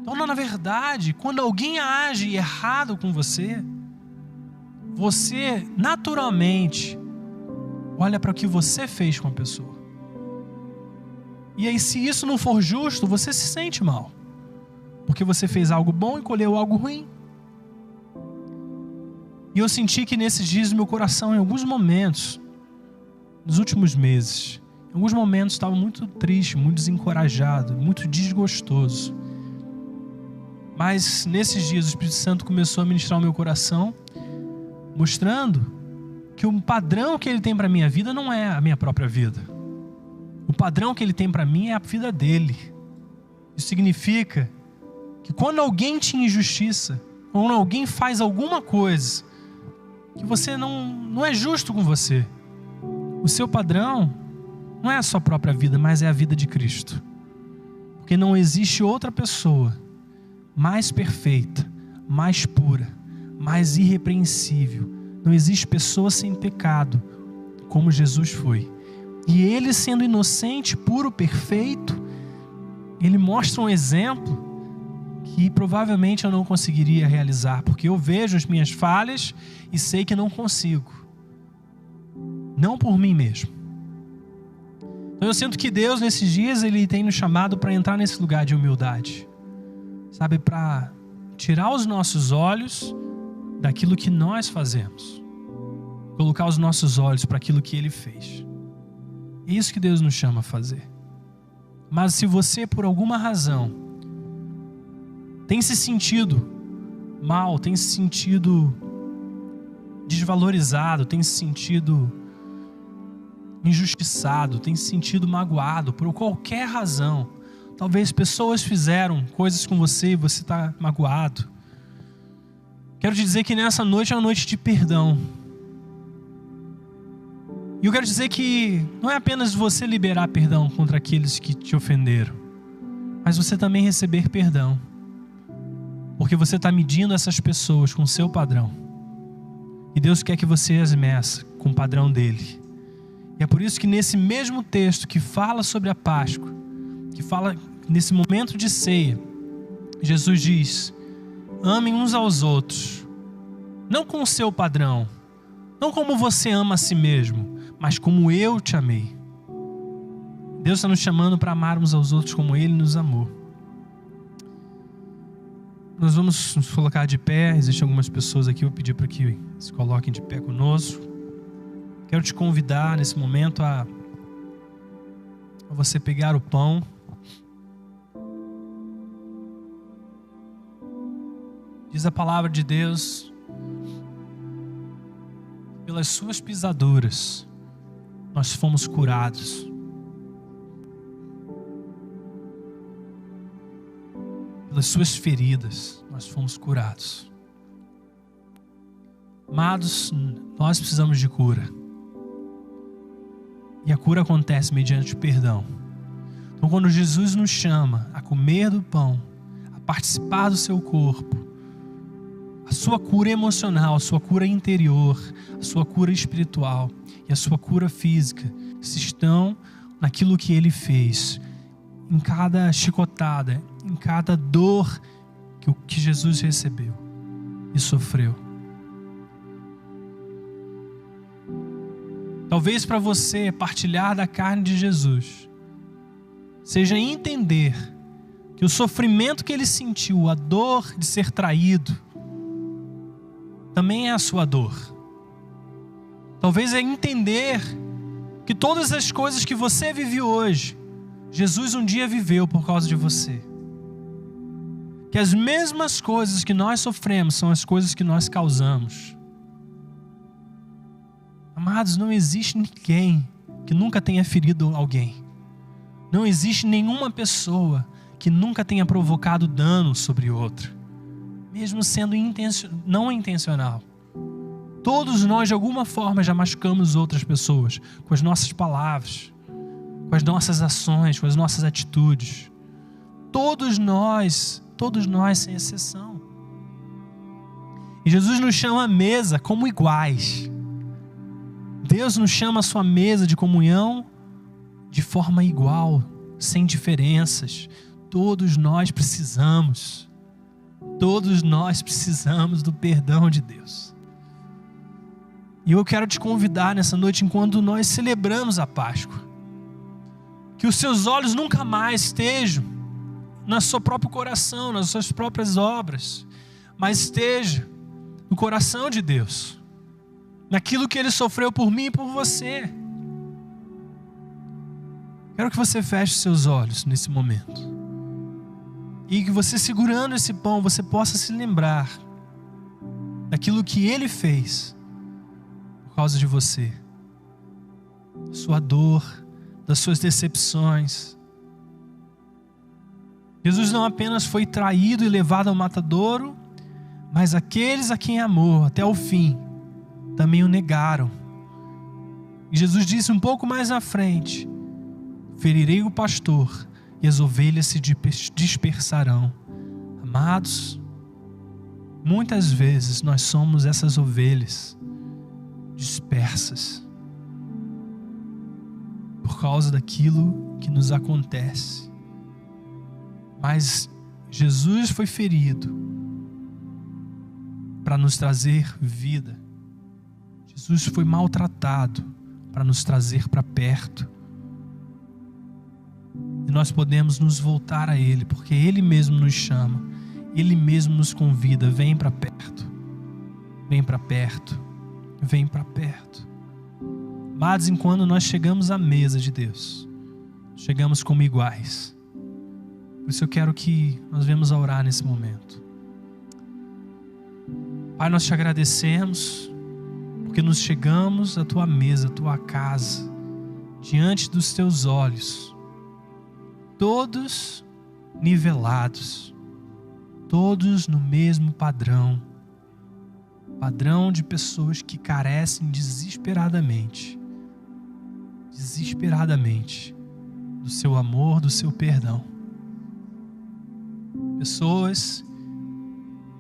Então, na verdade, quando alguém age errado com você, você naturalmente olha para o que você fez com a pessoa. E aí, se isso não for justo, você se sente mal, porque você fez algo bom e colheu algo ruim. E eu senti que nesses dias no meu coração, em alguns momentos, nos últimos meses, em alguns momentos estava muito triste, muito desencorajado, muito desgostoso. Mas nesses dias o Espírito Santo começou a ministrar o meu coração, mostrando que o padrão que Ele tem para a minha vida não é a minha própria vida. O padrão que Ele tem para mim é a vida dEle. Isso significa que quando alguém te injustiça, quando alguém faz alguma coisa que você não é justo com você, o seu padrão não é a sua própria vida, mas é a vida de Cristo. Porque não existe outra pessoa mais perfeita, mais pura, mais irrepreensível. Não existe pessoa sem pecado como Jesus foi. E Ele, sendo inocente, puro, perfeito, Ele mostra um exemplo que provavelmente eu não conseguiria realizar, porque eu vejo as minhas falhas e sei que não consigo. Não por mim mesmo. Então eu sinto que Deus nesses dias Ele tem nos chamado para entrar nesse lugar de humildade. Sabe, para tirar os nossos olhos daquilo que nós fazemos. Colocar os nossos olhos para aquilo que Ele fez. É isso que Deus nos chama a fazer. Mas se você por alguma razão tem se sentido mal, tem se sentido desvalorizado, tem se sentido injustiçado, tem se sentido magoado por qualquer razão. Talvez pessoas fizeram coisas com você e você está magoado. Quero te dizer que nessa noite é uma noite de perdão. E eu quero dizer que não é apenas você liberar perdão contra aqueles que te ofenderam, mas você também receber perdão. Porque você está medindo essas pessoas com o seu padrão. E Deus quer que você as meça com o padrão dele. E é por isso que nesse mesmo texto que fala sobre a Páscoa, que fala nesse momento de ceia, Jesus diz: amem uns aos outros, não com o seu padrão, não como você ama a si mesmo, mas como eu te amei. Deus está nos chamando para amarmos aos outros como Ele nos amou. Nós vamos nos colocar de pé. Existem algumas pessoas aqui, eu vou pedir para que se coloquem de pé conosco. Quero te convidar nesse momento a você pegar o pão. Diz a palavra de Deus: pelas suas pisaduras nós fomos curados. Pelas suas feridas nós fomos curados. Amados, nós precisamos de cura. E a cura acontece mediante o perdão. Então quando Jesus nos chama a comer do pão, a participar do seu corpo, a sua cura emocional, a sua cura interior, a sua cura espiritual e a sua cura física se estão naquilo que Ele fez. Em cada chicotada, em cada dor que Jesus recebeu e sofreu. Talvez para você partilhar da carne de Jesus seja entender que o sofrimento que Ele sentiu, a dor de ser traído, também é a sua dor. Talvez é entender que todas as coisas que você vive hoje, Jesus um dia viveu por causa de você. Que as mesmas coisas que nós sofremos são as coisas que nós causamos. Amados, não existe ninguém que nunca tenha ferido alguém. Não existe nenhuma pessoa que nunca tenha provocado dano sobre outra, mesmo sendo não intencional. Todos nós de alguma forma já machucamos outras pessoas com as nossas palavras, com as nossas ações, com as nossas atitudes. Todos nós sem exceção. E Jesus nos chama à mesa como iguais. Deus nos chama à sua mesa de comunhão de forma igual, sem diferenças. Todos nós precisamos do perdão de Deus. E eu quero te convidar nessa noite, enquanto nós celebramos a Páscoa, que os seus olhos nunca mais estejam no seu próprio coração, nas suas próprias obras, mas esteja no coração de Deus, naquilo que Ele sofreu por mim e por você. Quero que você feche seus olhos nesse momento. E que você, segurando esse pão, você possa se lembrar daquilo que Ele fez por causa de você. Da sua dor, das suas decepções. Jesus não apenas foi traído e levado ao matadouro, mas aqueles a quem amou até o fim também o negaram. E Jesus disse um pouco mais à frente: ferirei o pastor e as ovelhas se dispersarão. Amados, muitas vezes nós somos essas ovelhas dispersas por causa daquilo que nos acontece. Mas Jesus foi ferido para nos trazer vida. Jesus foi maltratado para nos trazer para perto. E nós podemos nos voltar a Ele, porque Ele mesmo nos chama, Ele mesmo nos convida: vem para perto, vem para perto, vem para perto. Amados, enquanto nós chegamos à mesa de Deus, chegamos como iguais. Por isso eu quero que nós venhamos a orar nesse momento. Pai, nós te agradecemos, porque nos chegamos à tua mesa, à tua casa, diante dos teus olhos, todos nivelados, todos no mesmo padrão de pessoas que carecem desesperadamente do seu amor, do seu perdão. Pessoas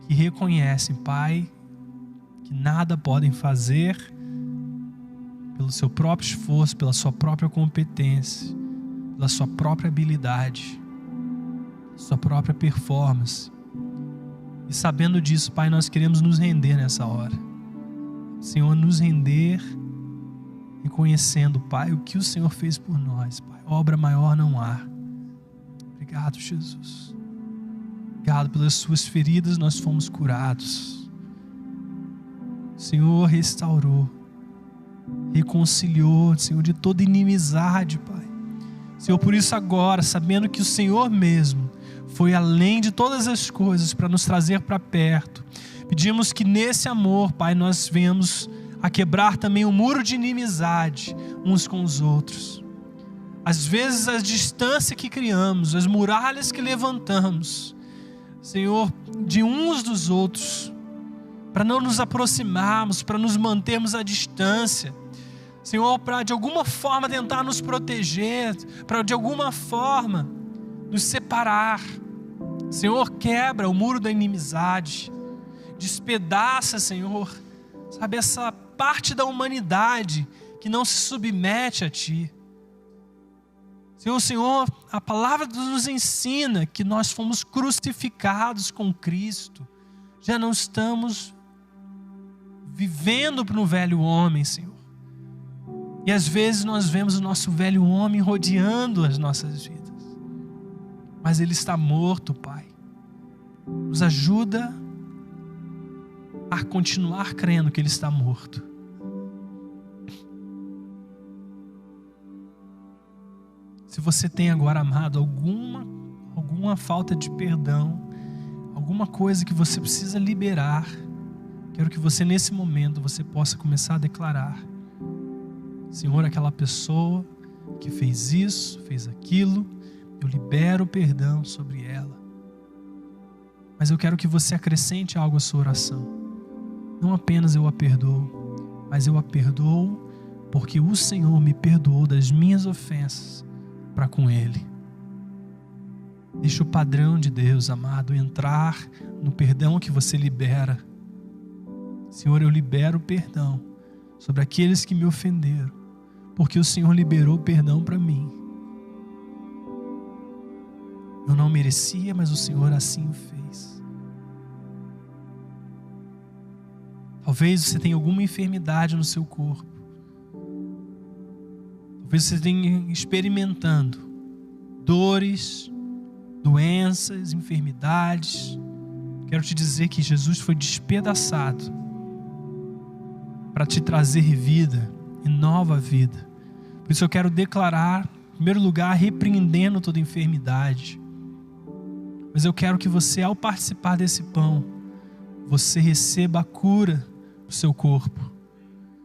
que reconhecem, Pai, que nada podem fazer pelo seu próprio esforço, pela sua própria competência, pela sua própria habilidade, sua própria performance. E sabendo disso, Pai, nós queremos nos render nessa hora. Senhor, nos render reconhecendo, Pai, o que o Senhor fez por nós, Pai. Obra maior não há. Obrigado, Jesus. Obrigado, pelas suas feridas nós fomos curados. O Senhor restaurou, reconciliou, Senhor, de toda inimizade, Pai. Senhor, por isso agora, sabendo que o Senhor mesmo foi além de todas as coisas para nos trazer para perto, pedimos que nesse amor, Pai, nós venhamos a quebrar também o muro de inimizade uns com os outros. Às vezes a distância que criamos, as muralhas que levantamos, Senhor, de uns dos outros, para não nos aproximarmos, para nos mantermos à distância, Senhor, para de alguma forma tentar nos proteger, para de alguma forma nos separar. Senhor, quebra o muro da inimizade, despedaça, Senhor, sabe, essa parte da humanidade que não se submete a Ti. Senhor, a palavra nos ensina que nós fomos crucificados com Cristo. Já não estamos vivendo no velho homem, Senhor. E às vezes nós vemos o nosso velho homem rodeando as nossas vidas. Mas ele está morto, Pai. Nos ajuda a continuar crendo que ele está morto. Se você tem agora, amado, alguma falta de perdão, alguma coisa que você precisa liberar, quero que você nesse momento você possa começar a declarar: Senhor, aquela pessoa que fez isso, fez aquilo, eu libero o perdão sobre ela. Mas eu quero que você acrescente algo à sua oração. Não apenas eu a perdoo, mas eu a perdoo porque o Senhor me perdoou das minhas ofensas para com Ele. Deixa o padrão de Deus, amado, entrar no perdão que você libera. Senhor, eu libero o perdão sobre aqueles que me ofenderam, porque o Senhor liberou o perdão para mim. Eu não merecia, mas o Senhor assim o fez. Talvez você tenha alguma enfermidade no seu corpo. Talvez você tenha experimentando dores, doenças, enfermidades. Quero te dizer que Jesus foi despedaçado para te trazer vida e nova vida. Por isso eu quero declarar, em primeiro lugar, repreendendo toda enfermidade. Mas eu quero que você, ao participar desse pão, você receba a cura do seu corpo.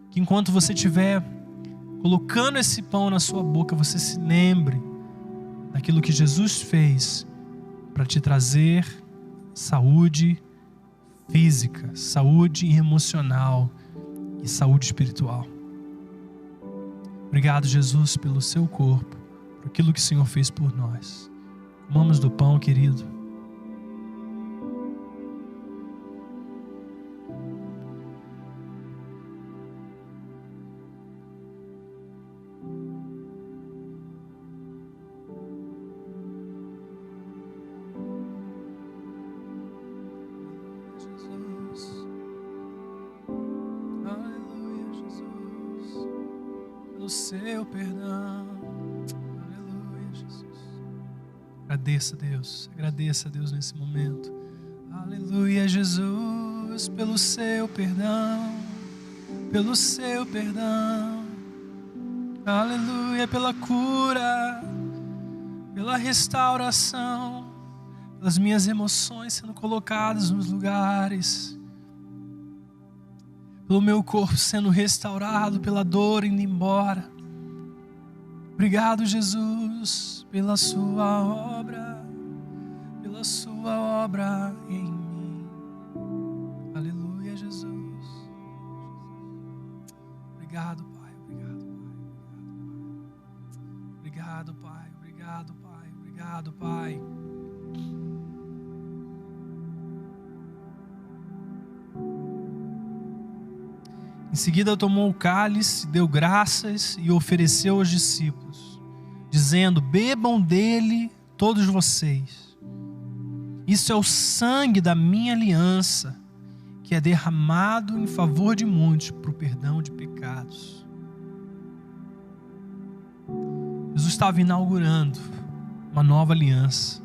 Que enquanto você estiver colocando esse pão na sua boca, você se lembre daquilo que Jesus fez para te trazer saúde física, saúde emocional e saúde espiritual. Obrigado, Jesus, pelo seu corpo, por aquilo que o Senhor fez por nós. Comamos do pão, querido. Seu perdão, aleluia, Jesus. Agradeça a Deus nesse momento, aleluia, Jesus, pelo seu perdão, aleluia, pela cura, pela restauração, pelas minhas emoções sendo colocadas nos lugares, pelo meu corpo sendo restaurado, pela dor indo embora. Obrigado, Jesus, pela sua obra em mim. Aleluia, Jesus. Obrigado, Pai. Obrigado, Pai. Obrigado, Pai. Em seguida tomou o cálice, deu graças e ofereceu aos discípulos, dizendo: bebam dele todos vocês. Isso é o sangue da minha aliança, que é derramado em favor de muitos para o perdão de pecados. Jesus estava inaugurando uma nova aliança,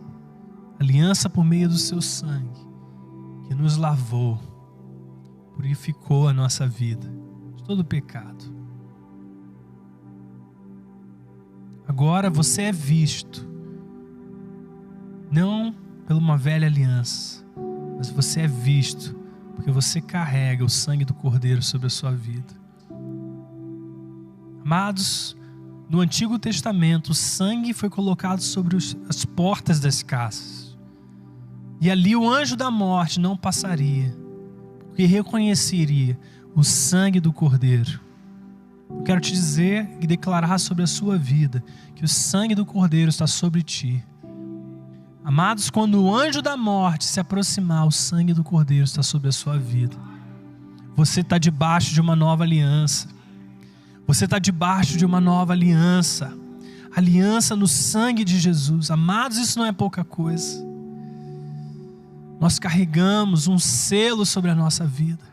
aliança por meio do seu sangue, que nos lavou, purificou a nossa vida de todo pecado. Agora você é visto, não por uma velha aliança, mas você é visto porque você carrega o sangue do Cordeiro sobre a sua vida. Amados, no Antigo Testamento, o sangue foi colocado sobre as portas das casas, e ali o anjo da morte não passaria, porque reconheceria o sangue do Cordeiro. Eu quero te dizer e declarar sobre a sua vida que o sangue do Cordeiro está sobre ti. Amados, quando o anjo da morte se aproximar, o sangue do Cordeiro está sobre a sua vida. Você está debaixo de uma nova aliança. Você está debaixo de uma nova aliança. Aliança no sangue de Jesus. Amados, isso não é pouca coisa. Nós carregamos um selo sobre a nossa vida.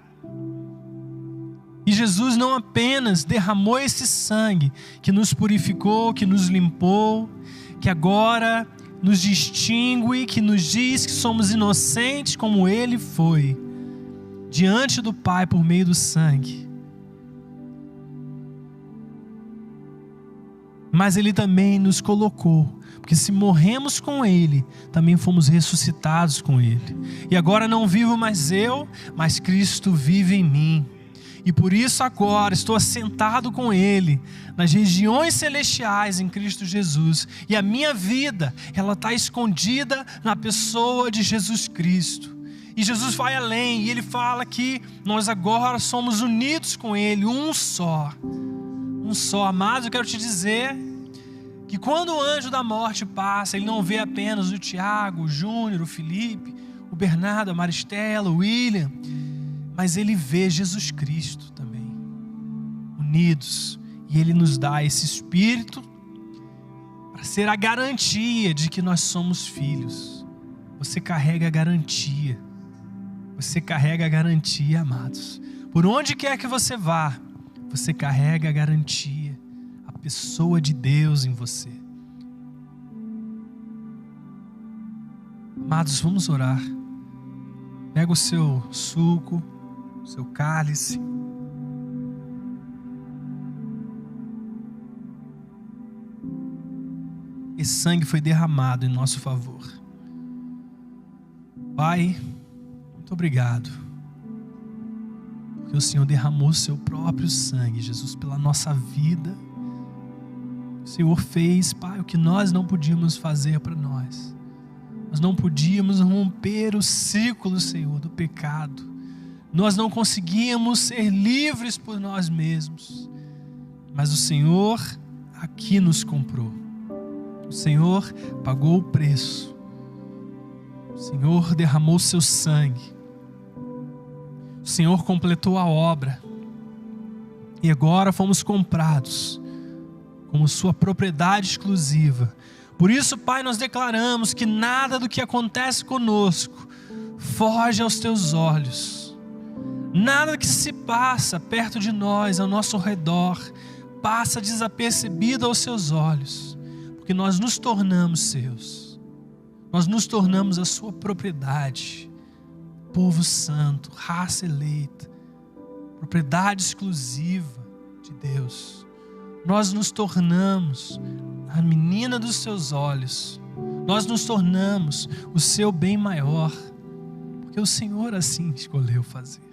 E Jesus não apenas derramou esse sangue que nos purificou, que nos limpou, que agora nos distingue, que nos diz que somos inocentes como Ele foi, diante do Pai por meio do sangue. Mas Ele também nos colocou, porque se morremos com Ele, também fomos ressuscitados com Ele. E agora não vivo mais eu, mas Cristo vive em mim. E por isso agora estou assentado com Ele nas regiões celestiais em Cristo Jesus. E a minha vida, ela está escondida na pessoa de Jesus Cristo. E Jesus vai além, e Ele fala que nós agora somos unidos com Ele, um só. Um só. Amados, eu quero te dizer que quando o anjo da morte passa, ele não vê apenas o Tiago, o Júnior, o Felipe, o Bernardo, a Maristela, o William, mas ele vê Jesus Cristo também, unidos. E ele nos dá esse Espírito para ser a garantia de que nós somos filhos. Você carrega a garantia. Você carrega a garantia, amados. Por onde quer que você vá, você carrega a garantia, a pessoa de Deus em você. Amados, vamos orar. Pega o seu suco, o seu cálice. esse sangue foi derramado em nosso favor. Pai, muito obrigado, porque o Senhor derramou o seu próprio sangue, Jesus, pela nossa vida. O Senhor fez, Pai, o que nós não podíamos fazer para nós. Nós não podíamos romper o ciclo, Senhor, do pecado. Nós não conseguíamos ser livres por nós mesmos. Mas o Senhor aqui nos comprou. O Senhor pagou o preço. O Senhor derramou o seu sangue. O Senhor completou a obra. E agora fomos comprados como sua propriedade exclusiva. Por isso, Pai, nós declaramos que nada do que acontece conosco foge aos teus olhos. Nada que se passa perto de nós, ao nosso redor, passa desapercebido aos seus olhos, porque nós nos tornamos seus. Nós nos tornamos a sua propriedade, povo santo, raça eleita, propriedade exclusiva de Deus. Nós nos tornamos a menina dos seus olhos. Nós nos tornamos o seu bem maior, porque o Senhor assim escolheu fazer.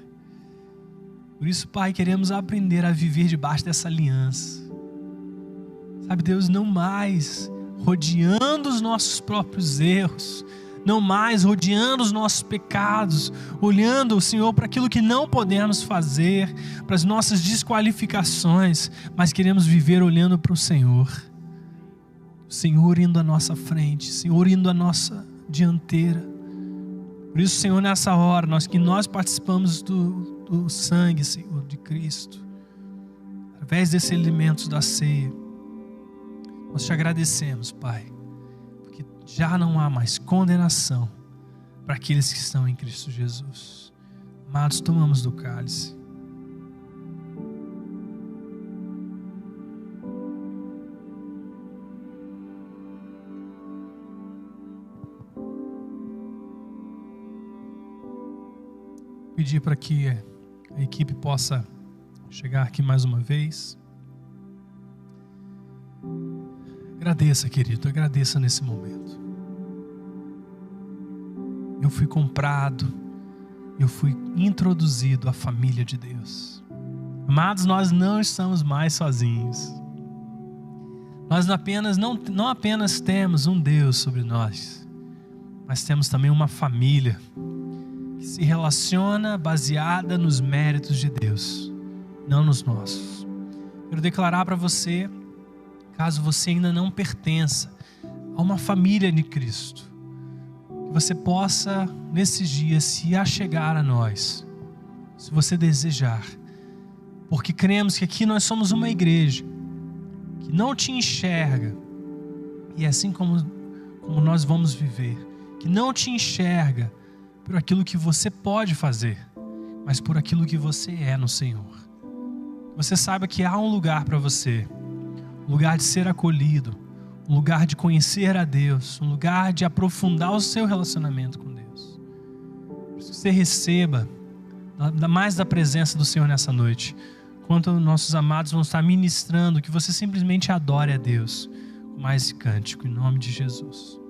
Por isso, Pai, queremos aprender a viver debaixo dessa aliança. Sabe, Deus, não mais rodeando os nossos próprios erros, não mais rodeando os nossos pecados, olhando, Senhor, para aquilo que não podemos fazer, para as nossas desqualificações, mas queremos viver olhando para o Senhor. O Senhor indo à nossa frente, o Senhor indo à nossa dianteira. Por isso, Senhor, nessa hora, nós participamos do sangue, Senhor, de Cristo, através desses elementos da ceia, nós te agradecemos, Pai, porque já não há mais condenação para aqueles que estão em Cristo Jesus. Amados, tomamos do cálice. Pedir para que a equipe possa chegar aqui mais uma vez. Agradeça, querido, agradeça nesse momento. Eu fui comprado, eu fui introduzido à família de Deus. Amados, nós não estamos mais sozinhos. Nós não apenas temos um Deus sobre nós, mas temos também uma família que se relaciona baseada nos méritos de Deus, não nos nossos. Quero declarar para você, caso você ainda não pertença a uma família de Cristo, que você possa, nesses dias, se achegar a nós, se você desejar, porque cremos que aqui nós somos uma igreja que não te enxerga, e é assim como nós vamos viver, que não te enxerga por aquilo que você pode fazer, mas por aquilo que você é no Senhor. Você saiba que há um lugar para você, um lugar de ser acolhido, um lugar de conhecer a Deus, um lugar de aprofundar o seu relacionamento com Deus. Que você receba mais da presença do Senhor nessa noite, enquanto nossos amados vão estar ministrando, que você simplesmente adore a Deus com mais esse cântico, em nome de Jesus.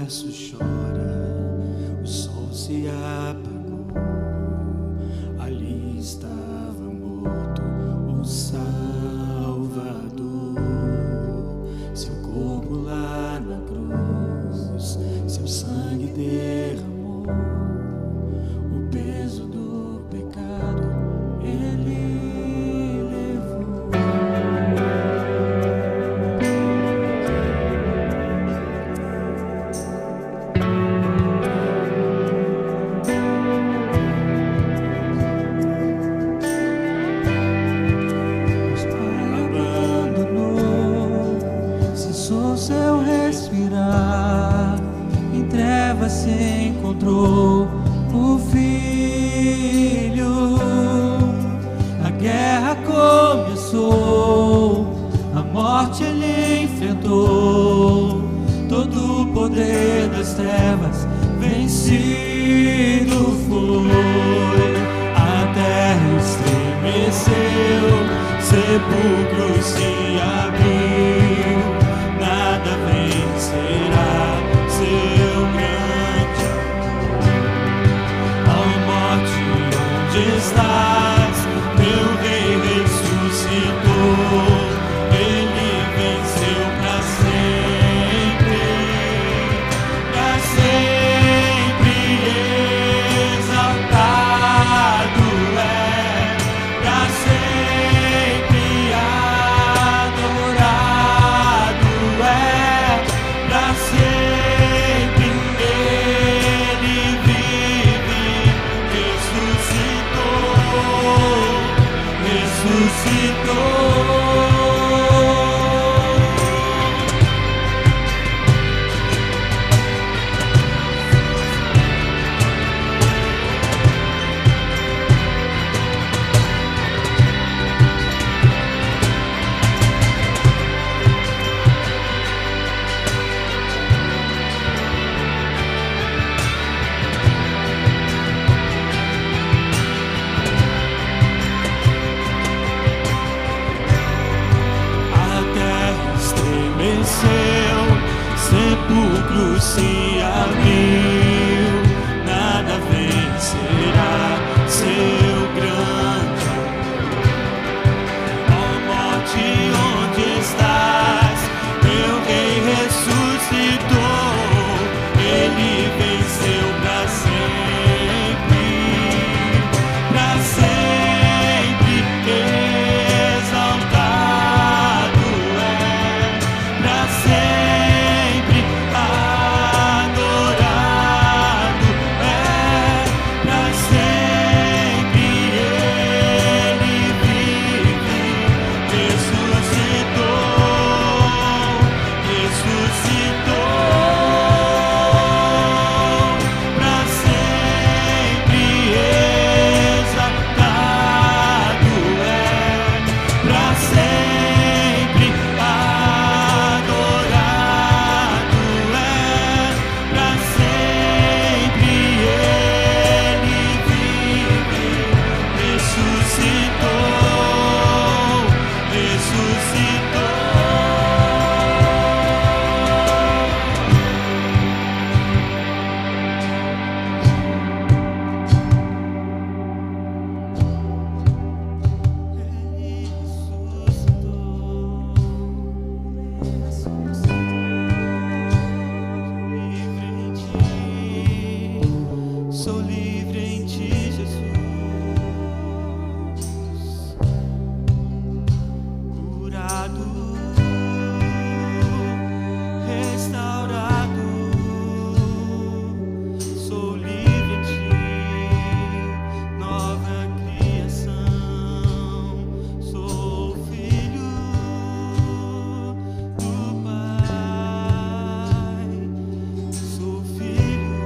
universo chora, o sol se apagou, ali estava morto o Salvador. Seu corpo lá na cruz, seu sangue derramou, o peso do pecado ele levou. Abandonou, cessou seu respirar, em trevas se encontrou o Filho. A guerra começou, a morte ele enfrentou, todo o poder das trevas vencido foi. A terra estremeceu, sepulcro se abriu, nada vencerá seu grande amor. Ó morte, onde estás? Meu rei ressuscitou, ele venceu pra sempre exaltado é, pra sempre adorado é, pra sempre ele vive, ressuscitou. Sepulcro se abriu, nada vencerá seu grande amor. Ó morte, onde estás? Meu rei ressuscitou, ele venceu pra sempre exaltado é, pra sempre adorado é, pra sempre ele vive, ressuscitou, pra sempre exaltado é, pra sempre adorado é, pra sempre ele vive, ressuscitou. Sou livre em ti, Jesus, curado, restaurado. Sou livre em ti, nova criação. Sou filho do Pai, sou filho.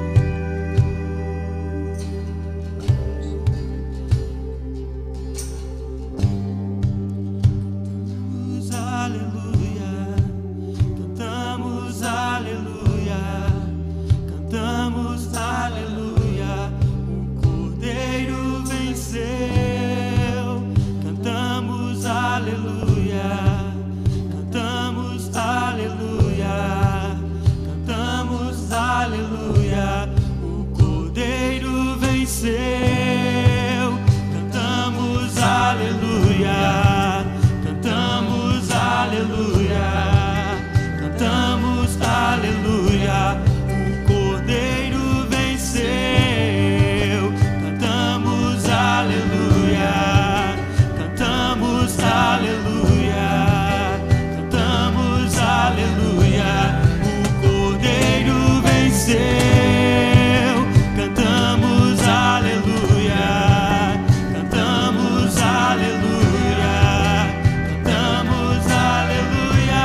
venceu. Cantamos aleluia, cantamos aleluia, cantamos aleluia. O Cordeiro venceu. Cantamos aleluia, cantamos aleluia, cantamos aleluia. O Cordeiro venceu. Cantamos aleluia, cantamos aleluia, cantamos aleluia.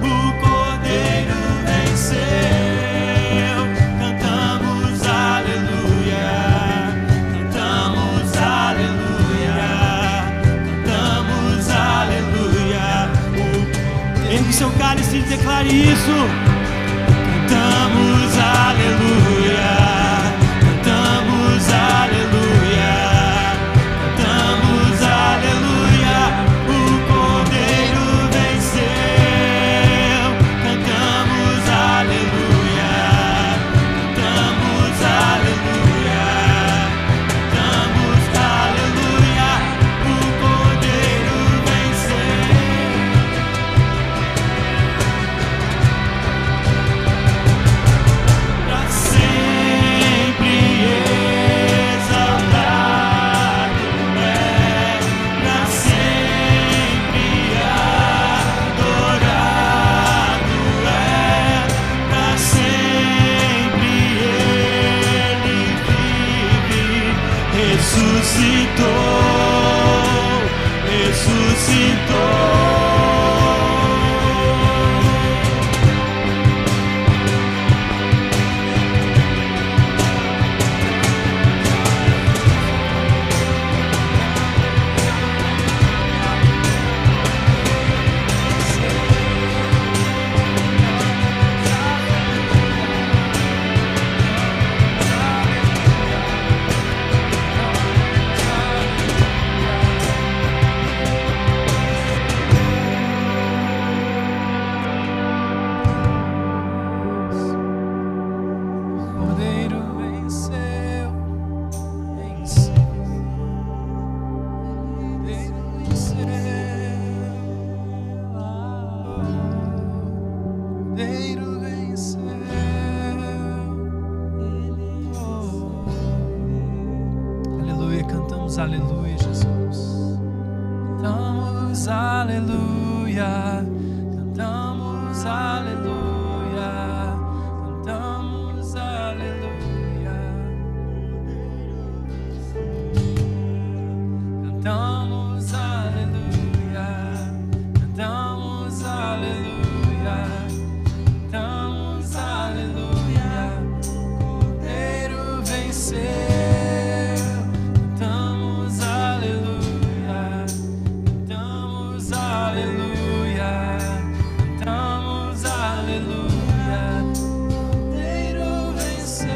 O Cordeiro venceu. Cantamos aleluia, cantamos aleluia, cantamos aleluia. Ergue seu cálice e declare isso. Cantamos aleluia, cantamos aleluia, cantamos aleluia. O Cordeiro venceu. Cantamos aleluia, cantamos aleluia, cantamos aleluia. O Cordeiro venceu. Pra sempre exaltado é, pra sempre adorado é, pra sempre Ele vive. Ressuscitou, ressuscitou. Cordeiro venceu, venceu. Cordeiro venceu. Aleluia, cantamos aleluia, Jesus. Cantamos aleluia, cantamos aleluia, cantamos aleluia, cantamos aleluia, cantamos aleluia, cantamos aleluia. Cordeiro venceu. Cantamos aleluia, cantamos aleluia, cantamos aleluia. Cordeiro venceu.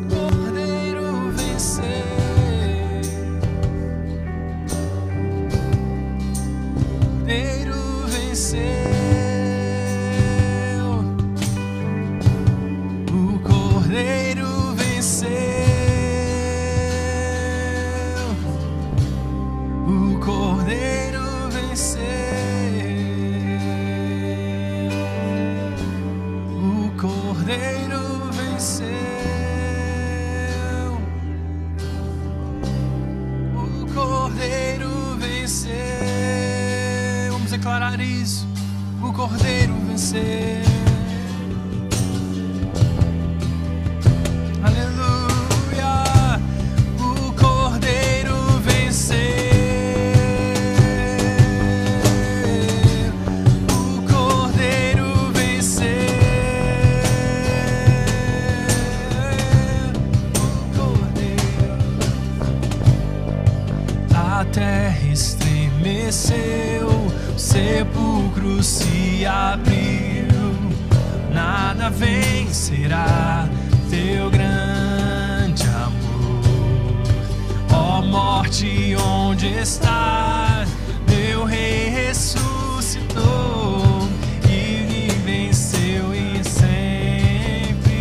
Cordeiro venceu. Cordeiro venceu. O Cordeiro venceu. O Cordeiro venceu. O Cordeiro venceu. O Cordeiro venceu. Vamos declarar isso. O Cordeiro venceu. Aleluia. O Cordeiro venceu. O Cordeiro venceu. O Cordeiro. A terra estremeceu, o sepulcro se abriu. Nada vencerá teu grande amor. Ó morte, onde estás? Meu Rei ressuscitou e venceu e sempre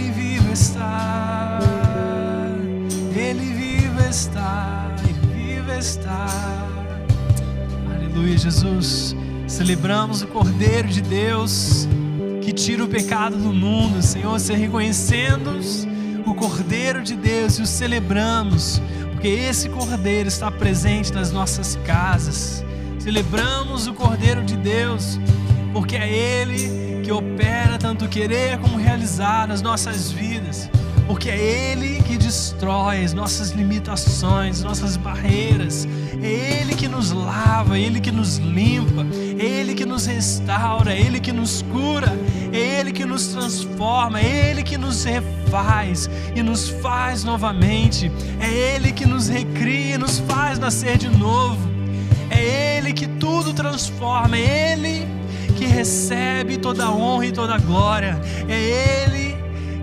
Ele vivo está, Ele vivo está, Ele vivo está. Aleluia, Jesus. Celebramos o Cordeiro de Deus que tira o pecado do mundo, Senhor, se reconhecendo o Cordeiro de Deus e o celebramos, porque esse Cordeiro está presente nas nossas casas. Celebramos o Cordeiro de Deus, porque é Ele que opera tanto querer como realizar nas nossas vidas, porque é Ele que destrói as nossas limitações, nossas barreiras. É Ele que nos lava, é Ele que nos limpa, é Ele que nos restaura, é Ele que nos cura, é Ele que nos transforma, é Ele que nos refaz e nos faz novamente, é Ele que nos recria e nos faz nascer de novo, é Ele que tudo transforma, é Ele que recebe toda a honra e toda a glória, é Ele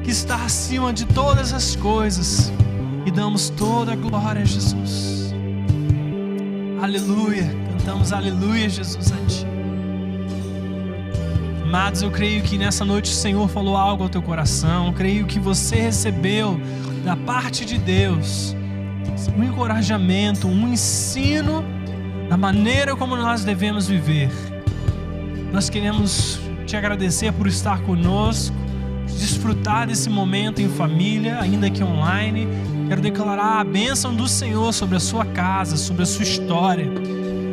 que está acima de todas as coisas, e damos toda a glória a Jesus. Aleluia, cantamos aleluia, Jesus, a Ti. Amados, eu creio que nessa noite o Senhor falou algo ao teu coração. Eu creio que você recebeu da parte de Deus um encorajamento, um ensino da maneira como nós devemos viver. Nós queremos Te agradecer por estar conosco, desfrutar desse momento em família, ainda que online. Quero declarar a bênção do Senhor sobre a sua casa, sobre a sua história,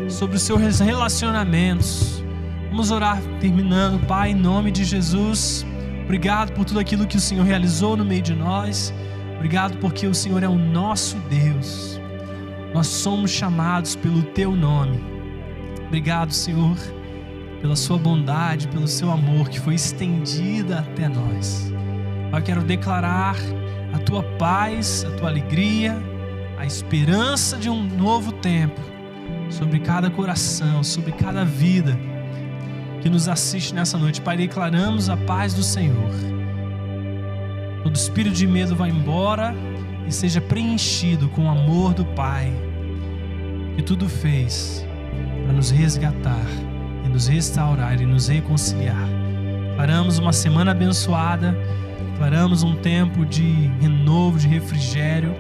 sobre os seus relacionamentos. Vamos orar terminando. Pai, em nome de Jesus, obrigado por tudo aquilo que o Senhor realizou no meio de nós. Obrigado porque o Senhor é o nosso Deus. Nós somos chamados pelo Teu nome. Obrigado, Senhor, pela Sua bondade, pelo Seu amor que foi estendida até nós. Eu quero declarar a Tua paz, a Tua alegria, a esperança de um novo tempo sobre cada coração, sobre cada vida que nos assiste nessa noite. Pai, declaramos a paz do Senhor. Todo espírito de medo vai embora e seja preenchido com o amor do Pai, que tudo fez para nos resgatar e nos restaurar e nos reconciliar. Declaramos uma semana abençoada, declaramos um tempo de renovo, de refrigério.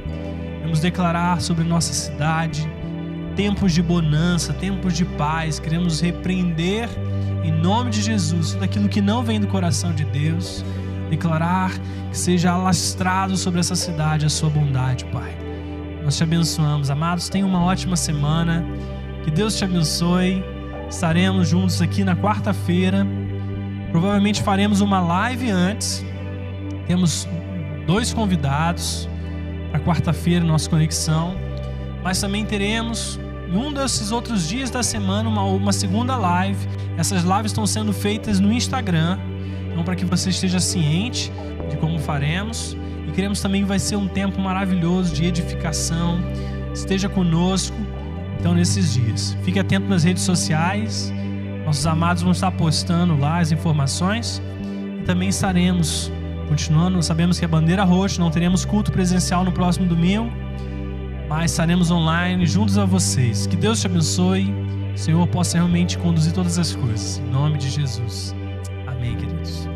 Queremos declarar sobre nossa cidade tempos de bonança, tempos de paz. Queremos repreender em nome de Jesus tudo aquilo que não vem do coração de Deus. Declarar que seja alastrado sobre essa cidade a Sua bondade, Pai. Nós Te abençoamos. Amados, tenham uma ótima semana. Que Deus te abençoe. Estaremos juntos aqui na quarta-feira. Provavelmente faremos uma live antes. Temos 2 convidados para quarta-feira, nossa conexão. Mas também teremos, em um desses outros dias da semana, uma segunda live. Essas lives estão sendo feitas no Instagram. Então, para que você esteja ciente de como faremos. E queremos também que vai ser um tempo maravilhoso de edificação. Esteja conosco, então, nesses dias. Fique atento nas redes sociais. Nossos amados vão estar postando lá as informações. E também estaremos continuando. Sabemos que é bandeira roxa, não teremos culto presencial no próximo domingo, mas estaremos online juntos a vocês. Que Deus te abençoe. Que o Senhor possa realmente conduzir todas as coisas. Em nome de Jesus. Amém, queridos.